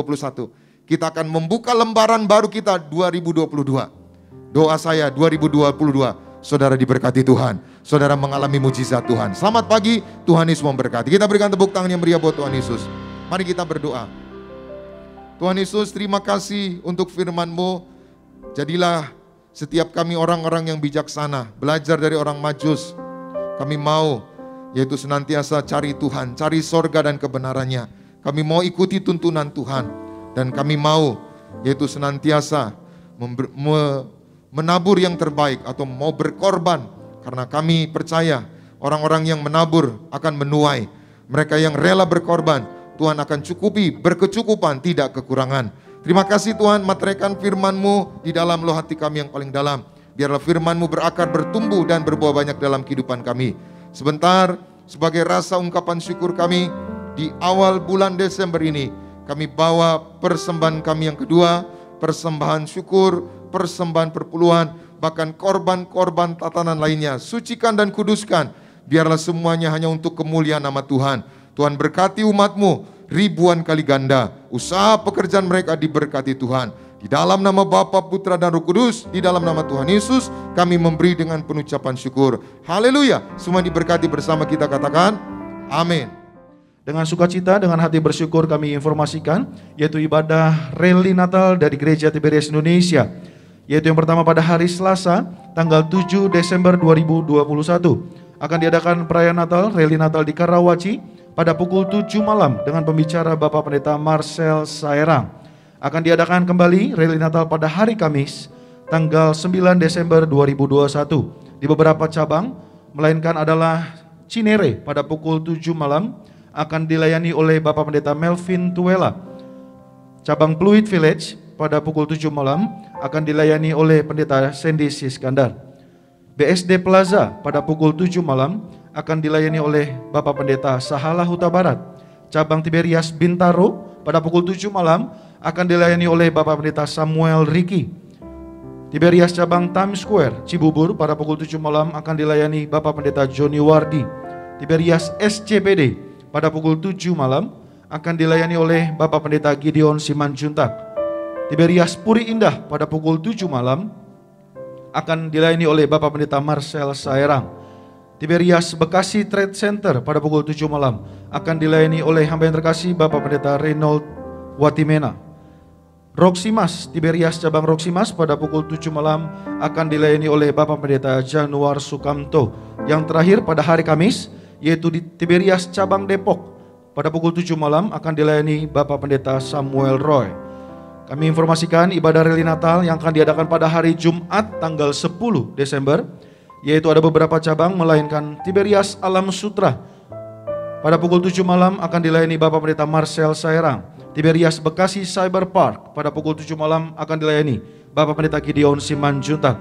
Kita akan membuka lembaran baru kita 2022. Doa saya 2022, saudara diberkati Tuhan. Saudara mengalami mujizat Tuhan. Selamat pagi, Tuhan Yesus memberkati. Kita berikan tepuk tangan yang meriah buat Tuhan Yesus. Mari kita berdoa. Tuhan Yesus, terima kasih untuk firman-Mu. Jadilah setiap kami orang-orang yang bijaksana, belajar dari orang Majus. Kami mau, yaitu senantiasa cari Tuhan, cari sorga dan kebenarannya. Kami mau ikuti tuntunan Tuhan. Dan kami mau, yaitu senantiasa menabur yang terbaik atau mau berkorban. Karena kami percaya orang-orang yang menabur akan menuai. Mereka yang rela berkorban, Tuhan akan cukupi, berkecukupan, tidak kekurangan. Terima kasih Tuhan, materaikan firman-Mu di dalam loh hati kami yang paling dalam. Biarlah firman-Mu berakar, bertumbuh dan berbuah banyak dalam kehidupan kami. Sebentar, sebagai rasa ungkapan syukur kami, di awal bulan Desember ini, kami bawa persembahan kami yang kedua, persembahan syukur, persembahan perpuluhan, bahkan korban-korban tatanan lainnya. Sucikan dan kuduskan, biarlah semuanya hanya untuk kemuliaan nama Tuhan. Tuhan berkati umat-Mu ribuan kali ganda. Usaha pekerjaan mereka diberkati Tuhan. Di dalam nama Bapa, Putra dan Roh Kudus, di dalam nama Tuhan Yesus, kami memberi dengan penuh ucapan syukur. Haleluya. Semua diberkati bersama kita katakan, amin. Dengan sukacita, dengan hati bersyukur kami informasikan, yaitu ibadah Rally Natal dari Gereja Tiberias Indonesia, yaitu yang pertama pada hari Selasa, tanggal 7 Desember 2021. Akan diadakan perayaan Natal, Rally Natal di Karawaci, pada pukul 7 malam dengan pembicara Bapak Pendeta Marcel Saerang. Akan diadakan kembali Rally Natal pada hari Kamis, tanggal 9 Desember 2021 di beberapa cabang, melainkan adalah Cinere pada pukul 7 malam akan dilayani oleh Bapak Pendeta Melvin Tuela. Cabang Pluit Village pada pukul 7 malam akan dilayani oleh Pendeta Sandy Siskandar. BSD Plaza pada pukul 7 malam akan dilayani oleh Bapak Pendeta Sahala Huta Barat. Cabang Tiberias Bintaro pada pukul 7 malam akan dilayani oleh Bapak Pendeta Samuel Riki. Tiberias cabang Times Square Cibubur pada pukul 7 malam akan dilayani Bapak Pendeta Joni Wardi. Tiberias SCPD pada pukul 7 malam akan dilayani oleh Bapak Pendeta Gideon Simanjuntak. Tiberias Puri Indah pada pukul 7 malam akan dilayani oleh Bapak Pendeta Marcel Saerang. Tiberias Bekasi Trade Center pada pukul 7 malam akan dilayani oleh hamba yang terkasih Bapak Pendeta Reynold Watimena. Roksimas, Tiberias cabang Roksimas pada pukul 7 malam akan dilayani oleh Bapak Pendeta Januar Sukamto. Yang terakhir pada hari Kamis, yaitu di Tiberias cabang Depok pada pukul 7 malam akan dilayani Bapak Pendeta Samuel Roy. Kami informasikan ibadah Rally Natal yang akan diadakan pada hari Jumat tanggal 10 Desember, yaitu ada beberapa cabang, melainkan Tiberias Alam Sutra pada pukul 7 malam akan dilayani Bapak Pendeta Marcel Saerang. Tiberias Bekasi Cyber Park pada pukul 7 malam akan dilayani Bapak Pendeta Gideon Simanjuntak.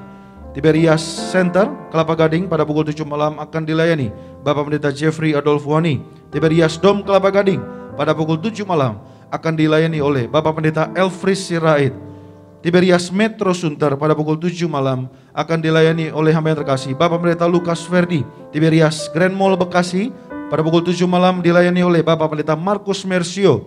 Tiberias Center Kelapa Gading pada pukul 7 malam akan dilayani Bapak Pendeta Jeffrey Adolfwani. Tiberias Dom Kelapa Gading pada pukul 7 malam akan dilayani oleh Bapak Pendeta Elfris Sirait. Tiberias Metro Sunter pada pukul 7 malam akan dilayani oleh hamba yang terkasih Bapak Pendeta Lukas Verdi. Tiberias Grand Mall Bekasi pada pukul 7 malam dilayani oleh Bapak Pendeta Markus Mersio.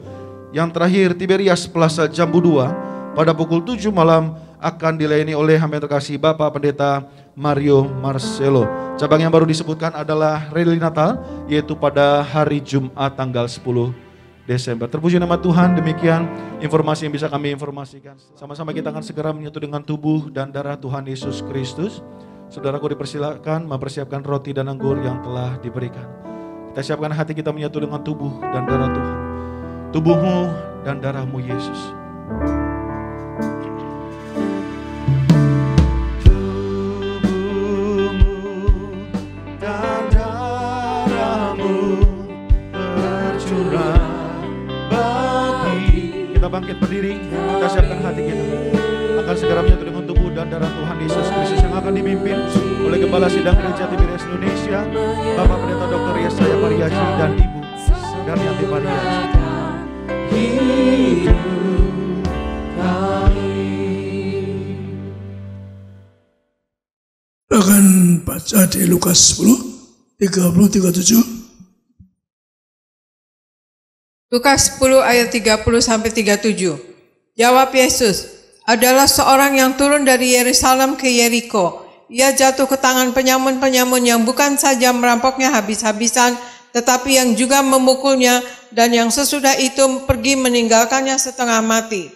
Yang terakhir Tiberias Plaza Jambu 2 pada pukul 7 malam akan dilayani oleh hamba yang terkasih Bapak Pendeta Mario Marcelo. Cabang yang baru disebutkan adalah Rally Natal, yaitu pada hari Jumat tanggal 10 Desember. Terpuji nama Tuhan, demikian informasi yang bisa kami informasikan. Sama-sama kita akan segera menyatu dengan tubuh dan darah Tuhan Yesus Kristus. Saudaraku dipersilakan mempersiapkan roti dan anggur yang telah diberikan. Kita siapkan hati kita menyatu dengan tubuh dan darah Tuhan. Tubuhmu dan darahmu Yesus. Bangkit berdiri, kita siapkan hati kita. Akan segera menyatu dengan tubuh dan darah Tuhan Yesus Kristus yang akan dipimpin oleh Gembala Sidang Gereja Tiberias Indonesia, Bapak Pendeta Dr. Yesaya Pariaji dan Ibu Darniati Pariaji. Akan baca di Lukas 10, 30-37. Lukas 10 ayat 30-37. Jawab Yesus, adalah seorang yang turun dari Yerusalem ke Yeriko. Ia jatuh ke tangan penyamun-penyamun yang bukan saja merampoknya habis-habisan, tetapi yang juga memukulnya, dan yang sesudah itu pergi meninggalkannya setengah mati.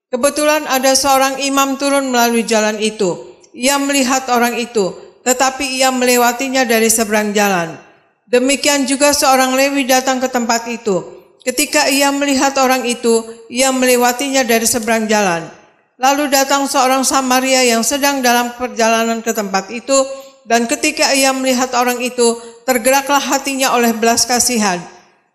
Kebetulan ada seorang imam turun melalui jalan itu. Ia melihat orang itu, tetapi ia melewatinya dari seberang jalan. Demikian juga seorang Lewi datang ke tempat itu. Ketika ia melihat orang itu, ia melewatinya dari seberang jalan. Lalu datang seorang Samaria yang sedang dalam perjalanan ke tempat itu, dan ketika ia melihat orang itu, tergeraklah hatinya oleh belas kasihan.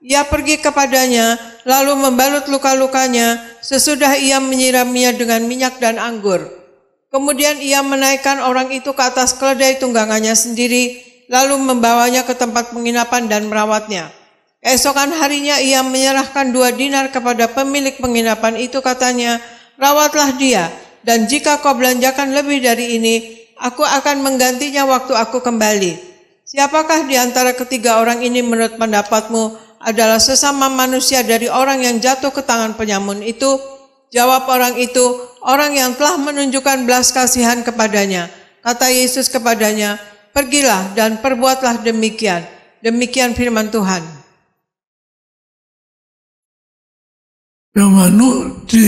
Ia pergi kepadanya, lalu membalut luka-lukanya, sesudah ia menyiraminya dengan minyak dan anggur. Kemudian ia menaikkan orang itu ke atas keledai tunggangannya sendiri, lalu membawanya ke tempat penginapan dan merawatnya. Keesokan harinya ia menyerahkan 2 dinar kepada pemilik penginapan itu, katanya, "Rawatlah dia, dan jika kau belanjakan lebih dari ini, aku akan menggantinya waktu aku kembali." Siapakah di antara ketiga orang ini menurut pendapatmu adalah sesama manusia dari orang yang jatuh ke tangan penyamun itu? Jawab orang itu, "Orang yang telah menunjukkan belas kasihan kepadanya." Kata Yesus kepadanya, "Pergilah dan perbuatlah demikian." Demikian firman Tuhan. Yang mana di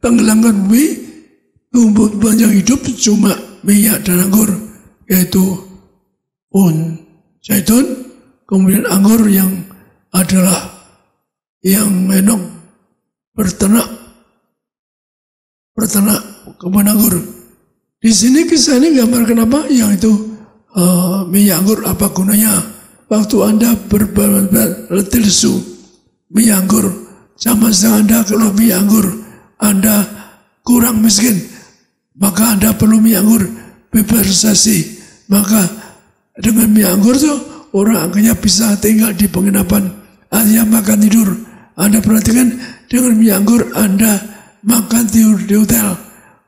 tenggelamkan bumi, tumbuh-tumbuhan yang hidup cuma minyak dan anggur, yaitu pohon zaitun, kemudian anggur yang adalah yang menong berternak kebun anggur. Di sini kisah ini gambarkan apa? Yang itu minyak anggur apa gunanya? Waktu Anda berletih lesu minyak anggur, sama sedang Anda kalau minyak anggur Anda kurang miskin, maka Anda perlu minyak anggur bebersasi. Maka dengan minyak anggur itu orang akhirnya bisa tinggal di penginapan, artinya makan tidur. Anda perhatikan, dengan minyak anggur Anda makan tidur di hotel,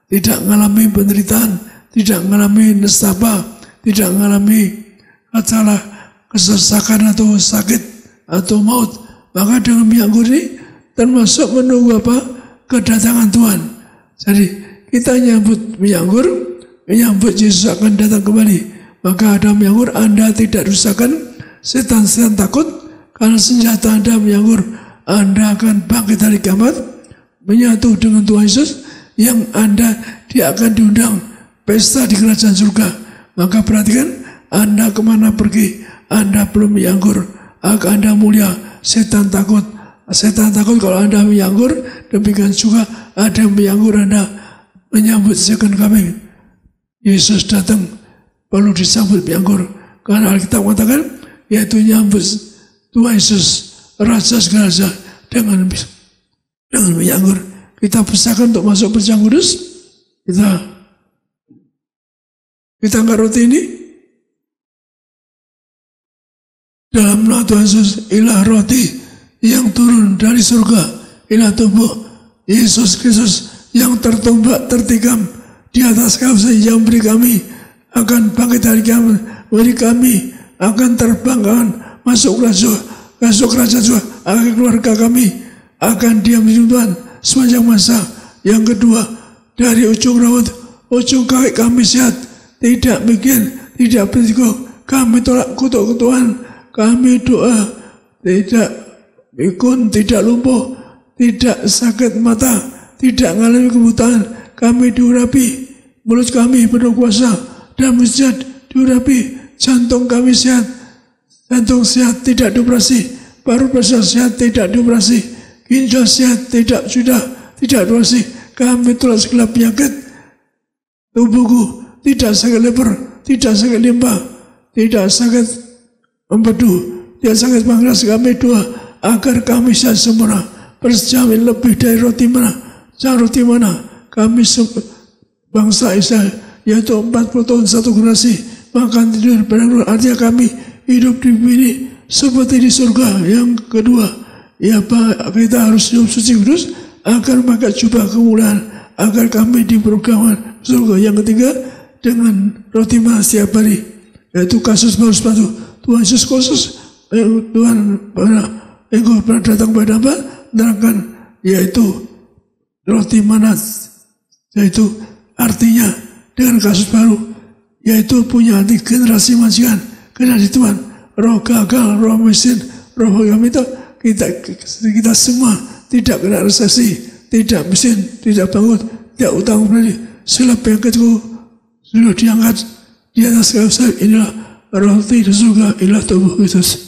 tidak mengalami penderitaan, tidak mengalami nestapa, tidak mengalami masalah kesesakan atau sakit atau maut. Maka dengan minyak anggur ini termasuk menunggu apa? Kedatangan Tuhan. Jadi kita nyambut minyak anggur, menyambut Yesus akan datang kembali. Maka ada minyak anggur, Anda tidak rusakkan, setan-setan takut, karena senjata Anda minyak anggur, Anda akan bangkit dari kiamat, menyatu dengan Tuhan Yesus, yang dia akan diundang pesta di kerajaan surga. Maka perhatikan, Anda kemana pergi, Anda belum minyak anggur, Anda mulia, setan takut. Setan takut kalau Anda minyak anggur, demikian juga ada minyak anggur Anda menyambut second coming. Yesus datang, perlu disambut minyak anggur. Karena Alkitab mengatakan, yaitu nyambut Tuhan Yesus, Raja segala raja, dengan minyak anggur. Kita persiapkan untuk masuk perjamuan kudus. Kita angkat roti ini. Dalam nama Tuhan Yesus, inilah roti yang turun dari surga, inilah tubuh Yesus Kristus yang tertumbak, tertikam di atas kayu yang beri kami akan bangkit dari kiamat, beri kami akan terbang, akan masuk kerajaan surga, akan keluarga kami akan diam di Tuhan sepanjang masa. Yang kedua, dari ujung rambut, ujung kaki kami sehat, tidak bikin, tidak berisiko, kami tolak kutuk-kutukan, kami doa, tidak pikun, tidak lumpuh, tidak sakit mata, tidak mengalami kebutaan, kami diurapi, mulut kami penuh kuasa dan mujizat diurapi, jantung kami sehat, jantung sehat tidak dioperasi, paru-paru sehat tidak dioperasi, ginjal sehat tidak dioperasi, kami tolak segala penyakit, tubuhku tidak sakit leper, tidak sakit limpa, tidak sakit empedu, tidak sakit pankreas, kami doa agar kami sehat sempurna, berjamin lebih dari roti mana kami bangsa Israel, yaitu 40 tahun satu generasi makan tidur bareng, artinya kami hidup di bumi seperti di surga. Yang kedua, ya Pak, kita harus hidup suci kudus agar memakai jubah kemuliaan, agar kami di program surga. Yang ketiga, dengan roti mana setiap hari, yaitu kasus baru sepatu Tuhan Yesus khusus, Tuhan pernah datang pada apa? Nerangkan, yaitu roti mana, yaitu artinya dengan kasus baru, yaitu punya arti generasi majikan, generasi Tuhan. roh gagal, roh mesin, roh itu kita semua tidak kena resesi, tidak mesin, tidak bangun, tidak utang budi. Segala penyakitku sudah diangkat di atas kayu salib. Inilah roti di surga, inilah tubuh Kristus.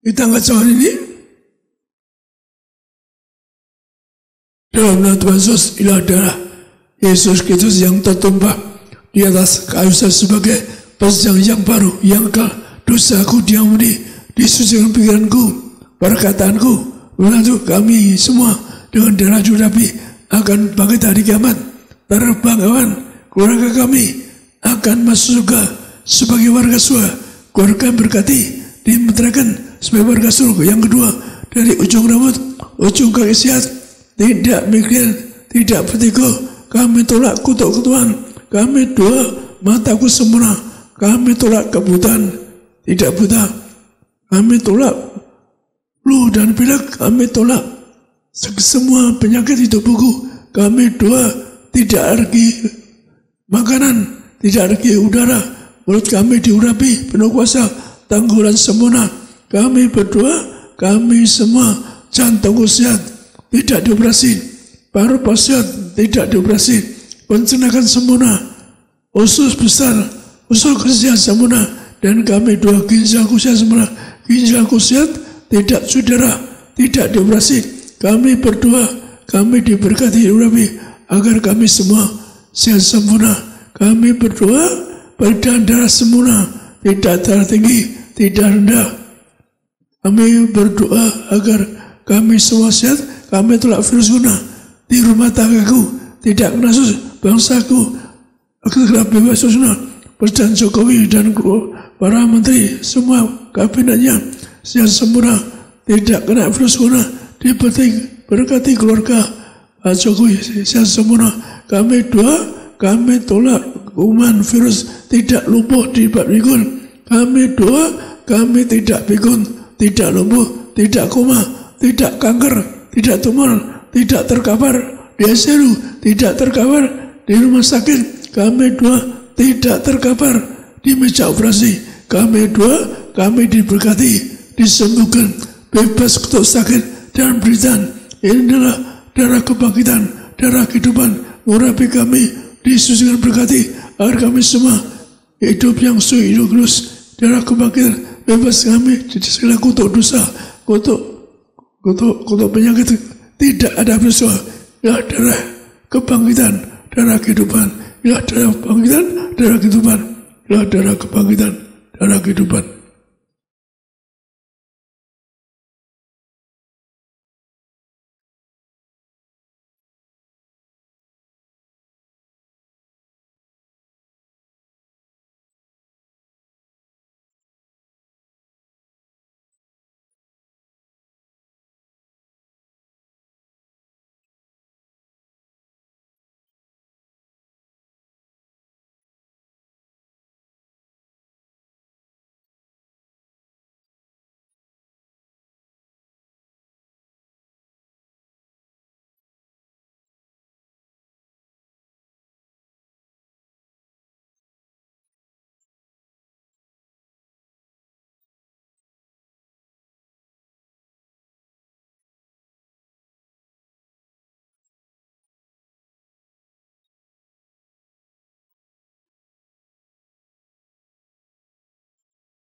Di tanggal Tuhan ini, dalam nama Tuhan Yesus, inilah darah Yesus Kristus yang tertumpah di atas kayu salib sebagai perjanjian yang baru, yang kekal. Dosaku diampuni, disucikan pikiranku, perkataanku, membantu kami semua dengan darah Nabi akan bangkit hari kiamat. Terbanggawan keluarga kami akan masuk surga sebagai warga surga. Keluarga berkati, dimenteraikan sebagai warga surga. Yang kedua, dari ujung rambut, ujung kaki sehat, tidak mikir, tidak vertigo. Kami tolak kutuk-kutukan. Kami doa, mataku sempurna. Kami tolak kebutaan, tidak buta. Kami tolak flu dan pilek. Kami tolak semua penyakit di tubuhku. Kami doa, tidak alergi makanan, tidak alergi udara. Mulut kami diurapi penuh kuasa, tanggulan sempurna. Kami berdoa, kami semua jantungku sehat, tidak dioperasi. Paru-paru sehat, tidak dioperasi. Pencernaan sempurna, usus besar, usus sehat sempurna. Dan kami doa, ginjalku sehat sempurna. Ginjalku sehat, tidak cedera, tidak dioperasi. Kami berdoa, kami diberkati diurapi agar kami semua sehat sempurna. Kami berdoa, badan darah sempurna, tidak darah tinggi, tidak rendah. Kami berdoa agar kami semua sehat. Kami tolak virus corona di rumah tanggaku, tidak kena bangsaku, agar bebas sosial. Presiden Jokowi dan para menteri semua kabinetnya sehat sempurna, tidak kena virus corona. Berkati keluarga Pak Jokowi sehat sempurna. Kami doa, kami tolak kuman virus tidak lumpuh di pikun. Kami doa, kami tidak pikun, tidak lumpuh, tidak koma, tidak kanker, tidak tumor, tidak terkapar di ICU, tidak terkapar di rumah sakit. Kami doa, tidak terkapar di meja operasi. Kami doa, kami diberkati, disembuhkan, bebas kutuk sakit dan penderitaan. Inilah darah kebangkitan, darah kehidupan. Murapi kami, disucikan berkati, agar kami semua hidup yang suci, hidup kudus, darah kebangkitan. Bebas kami dari segala kutuk dosa, kutuk penyakit. Tidak ada peristiwa. Ya darah kebangkitan, darah kehidupan. Ya darah kebangkitan, darah kehidupan. Ya darah kebangkitan, darah kehidupan.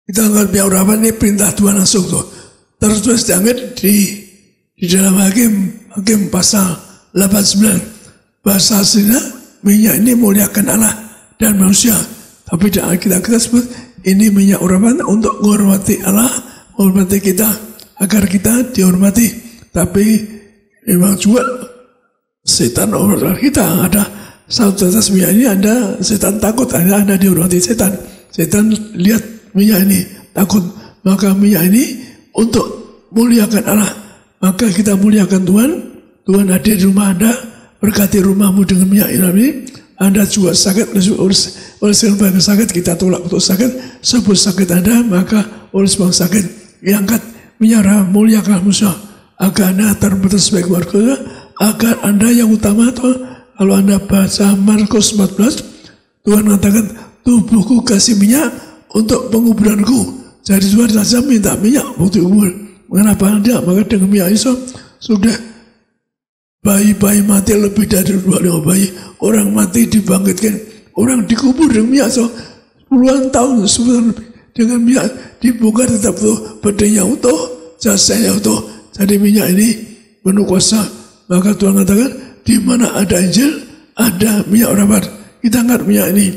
Kita anggap minyak urapan ini perintah Tuhan langsung tuh. Tertulis diangkat di dalam Hakim pasal 89. Bahasa aslinya minyak ini muliakan Allah dan manusia. Tapi di Alkitab kita sebut ini minyak urapan untuk menghormati Allah, menghormati kita, agar kita dihormati. Tapi memang juga setan menghormati kita. Ada satu atas minyak ini ada setan takut, ada dihormati setan. Setan lihat minyak ini takut, maka minyak ini untuk muliakan Allah. Maka kita muliakan Tuhan. Tuhan hadir di rumah Anda, berkati rumahmu dengan minyak ini. Anda juga sakit oleh sebab sakit, kita tolak untuk sakit. Sebut sakit Anda, maka oleh sebab sakit diangkat minyak muliakan musuh, agar Anda terbatas sebagai keluarga, agar Anda yang utama. Kalau Anda baca Markus 14, Tuhan mengatakan tubuhku kasih minyak untuk penguburanku. Jadi Tuhan saja minta minyak untuk kubur. Mengapa Anda? Maka dengan minyak itu sudah bayi-bayi mati lebih dari 25 bayi. Orang mati dibangkitkan. Orang dikubur dengan minyak so, puluhan tahun sebelum dengan minyak dibongkar tetap utuh, badannya utuh, jasanya utuh. Jadi minyak ini penuh kuasa. Maka Tuhan katakan di mana ada Injil ada minyak urapan. Kita angkat minyak ini.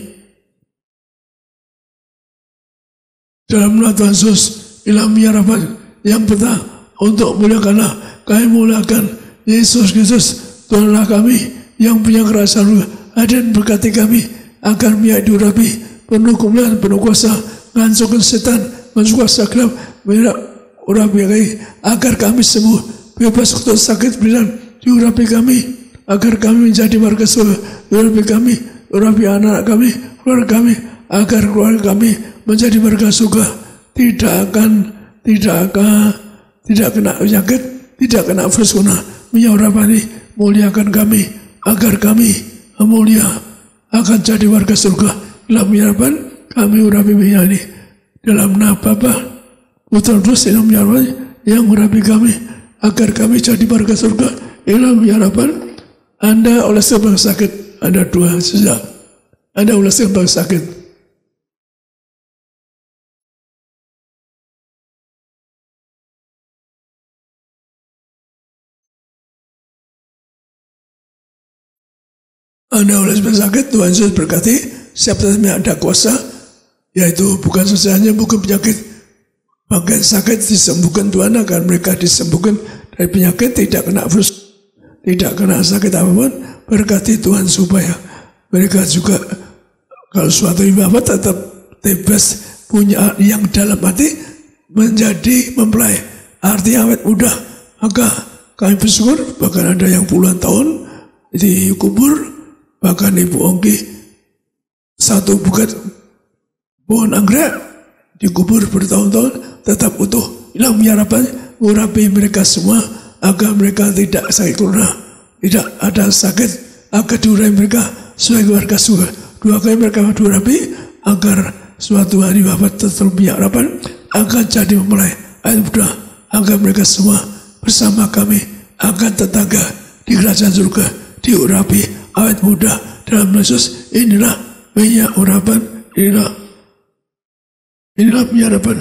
Dalam nama Tuhan Yesus, ilah minyak urapan yang pertama untuk muliakanlah. Kami muliakan Yesus Kristus, Tuhanlah kami yang punya kerajaan dan berkati kami agar minyak diurapi penuh kemuliaan, penuh kuasa, menghancurkan setan, menghancurkan kuasa gelap, urapi kami agar kami sembuh, bebas untuk sakit bidan, diurapi kami agar kami menjadi warga surga, diurapi kami, urapi anak kami, keluarga kami, agar keluarga kami menjadi warga surga, tidak kena penyakit, tidak kena virus corona. Minyak urapan ini muliakan kami agar kami mulia akan jadi warga surga. Dalam minyak urapan kami urapi minyak ini dalam nama Bapa, Putra, Terus dalam minyak urapan yang urapi kami agar kami jadi warga surga. Dalam minyak urapan Anda oleh sebab sakit, ada dua sejak. Anda oleh sebab sakit, Anda oleh sebab sakit, Tuhan Yesus berkati, siapa yang ada kuasa, yaitu bukan saja bukan penyakit, bahkan sakit disembuhkan Tuhan agar mereka disembuhkan dari penyakit, tidak kena virus, tidak kena sakit apapun. Berkati Tuhan supaya mereka juga kalau suatu ibadah tetap bebas, punya yang dalam hati menjadi mempelai, artinya awet muda. Maka kami bersyukur, bahkan ada yang puluhan tahun dikubur. Bahkan Ibu Ongki satu bukan pohon anggrek dikubur bertahun-tahun tetap utuh. Ilah menyarapan mengurapi mereka semua agar mereka tidak sakit corona, tidak ada sakit, agar diurapi mereka sebagai warga surga. Dua kali mereka diurapi agar suatu hari wafat tetap menyarapan akan jadi mempelai ayat muda, agar mereka semua bersama kami akan tetangga di kerajaan surga diurapi awet muda dalam Yesus. Inilah minyak urapan, inilah minyak urapan.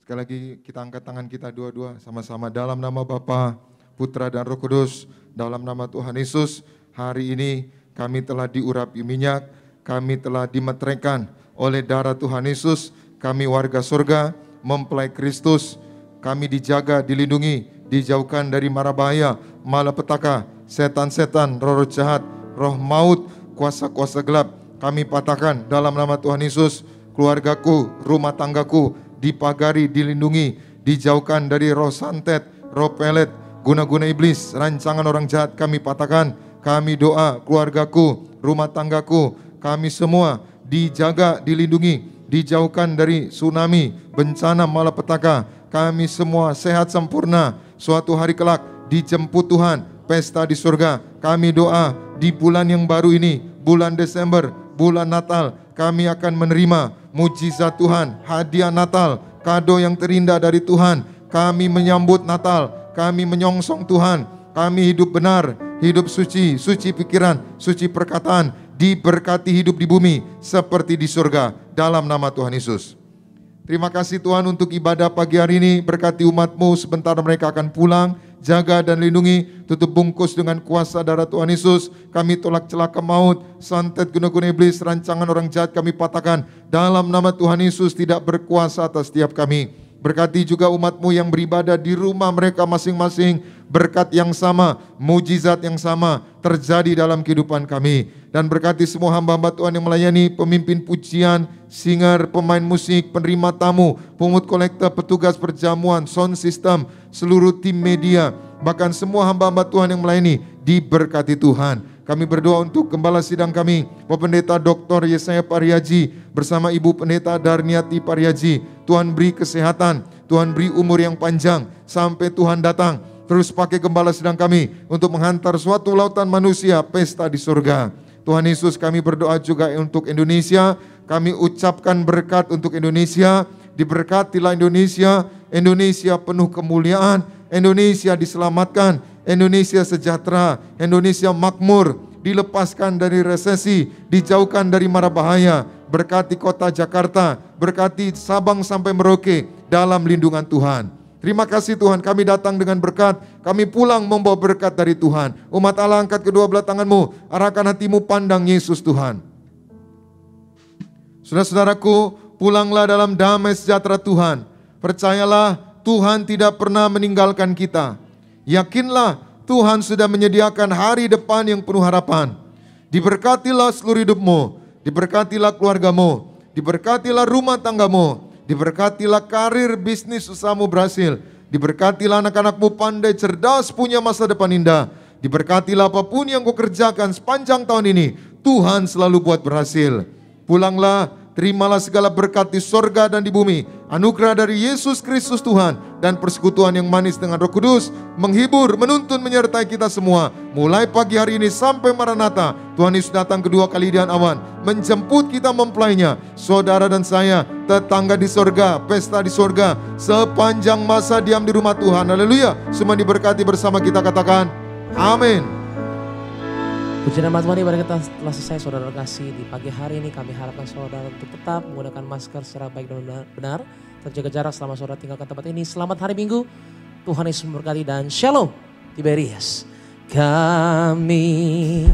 Sekali lagi kita angkat tangan kita dua-dua sama-sama dalam nama Bapa, Putra dan Roh Kudus, dalam nama Tuhan Yesus. Hari ini kami telah diurapi minyak, kami telah dimeteraikan oleh darah Tuhan Yesus. Kami warga surga, mempelai Kristus. Kami dijaga, dilindungi, dijauhkan dari mara bahaya, malapetaka, setan-setan, roh-roh jahat, roh maut, kuasa-kuasa gelap. Kami patahkan dalam nama Tuhan Yesus. Keluargaku, rumah tanggaku dipagari, dilindungi, dijauhkan dari roh santet, roh pelet, guna-guna iblis, rancangan orang jahat kami patahkan. Kami doa keluargaku, rumah tanggaku, kami semua dijaga, dilindungi, dijauhkan dari tsunami, bencana, malapetaka. Kami semua sehat sempurna. Suatu hari kelak dijemput Tuhan, pesta di surga. Kami doa di bulan yang baru ini, bulan Desember, bulan Natal, kami akan menerima mujizat Tuhan, hadiah Natal, kado yang terindah dari Tuhan. Kami menyambut Natal, kami menyongsong Tuhan. Kami hidup benar, hidup suci, suci pikiran, suci perkataan, diberkati hidup di bumi seperti di surga. Dalam nama Tuhan Yesus. Terima kasih Tuhan untuk ibadah pagi hari ini. Berkati umat-Mu, sebentar mereka akan pulang. Jaga dan lindungi, tutup bungkus dengan kuasa darah Tuhan Yesus. Kami tolak celaka maut, santet guna-guna iblis, rancangan orang jahat kami patahkan. Dalam nama Tuhan Yesus tidak berkuasa atas setiap kami. Berkati juga umat-Mu yang beribadah di rumah mereka masing-masing. Berkat yang sama, mujizat yang sama terjadi dalam kehidupan kami. Dan berkati semua hamba-hamba Tuhan yang melayani, pemimpin pujian, singer, pemain musik, penerima tamu, pungut kolektor, petugas perjamuan, sound system, seluruh tim media, bahkan semua hamba-hamba Tuhan yang melayani, diberkati Tuhan. Kami berdoa untuk gembala sidang kami, Bapak Pendeta Dr. Yesaya Pariaji bersama Ibu Pendeta Darniati Pariaji. Tuhan beri kesehatan, Tuhan beri umur yang panjang sampai Tuhan datang. Terus pakai gembala sidang kami untuk menghantar suatu lautan manusia pesta di surga. Tuhan Yesus, kami berdoa juga untuk Indonesia. Kami ucapkan berkat untuk Indonesia. Diberkatilah Indonesia. Indonesia penuh kemuliaan. Indonesia diselamatkan. Indonesia sejahtera. Indonesia makmur. Dilepaskan dari resesi. Dijauhkan dari mara bahaya. Berkati kota Jakarta. Berkati Sabang sampai Merauke dalam lindungan Tuhan. Terima kasih Tuhan, kami datang dengan berkat, kami pulang membawa berkat dari Tuhan. Umat Allah, angkat kedua belah tanganmu, arahkan hatimu pandang Yesus Tuhan. Saudara-saudaraku, pulanglah dalam damai sejahtera Tuhan. Percayalah, Tuhan tidak pernah meninggalkan kita. Yakinlah, Tuhan sudah menyediakan hari depan yang penuh harapan. Diberkatilah seluruh hidupmu, diberkatilah keluargamu, diberkatilah rumah tanggamu, diberkatilah karir, bisnis, usahamu berhasil. Diberkatilah anak-anakmu pandai, cerdas, punya masa depan indah. Diberkatilah apapun yang kau kerjakan sepanjang tahun ini, Tuhan selalu buat berhasil. Pulanglah, terimalah segala berkat di sorga dan di bumi. Anugerah dari Yesus Kristus Tuhan dan persekutuan yang manis dengan Roh Kudus menghibur, menuntun, menyertai kita semua. Mulai pagi hari ini sampai Maranatha, Tuhan Yesus datang kedua kali di awan, menjemput kita mempelainya. Saudara dan saya, tetangga di sorga, pesta di sorga, sepanjang masa diam di rumah Tuhan. Haleluya. Semua diberkati bersama kita, katakan amin. Puji nama Tuhan, ibadah kita telah selesai saudara kasih. Di pagi hari ini kami harapkan saudara untuk tetap menggunakan masker secara baik dan benar. Terjaga jarak selama saudara tinggalkan tempat ini. Selamat hari Minggu, Tuhan Yesus memberkati dan Shalom Tiberias. Kami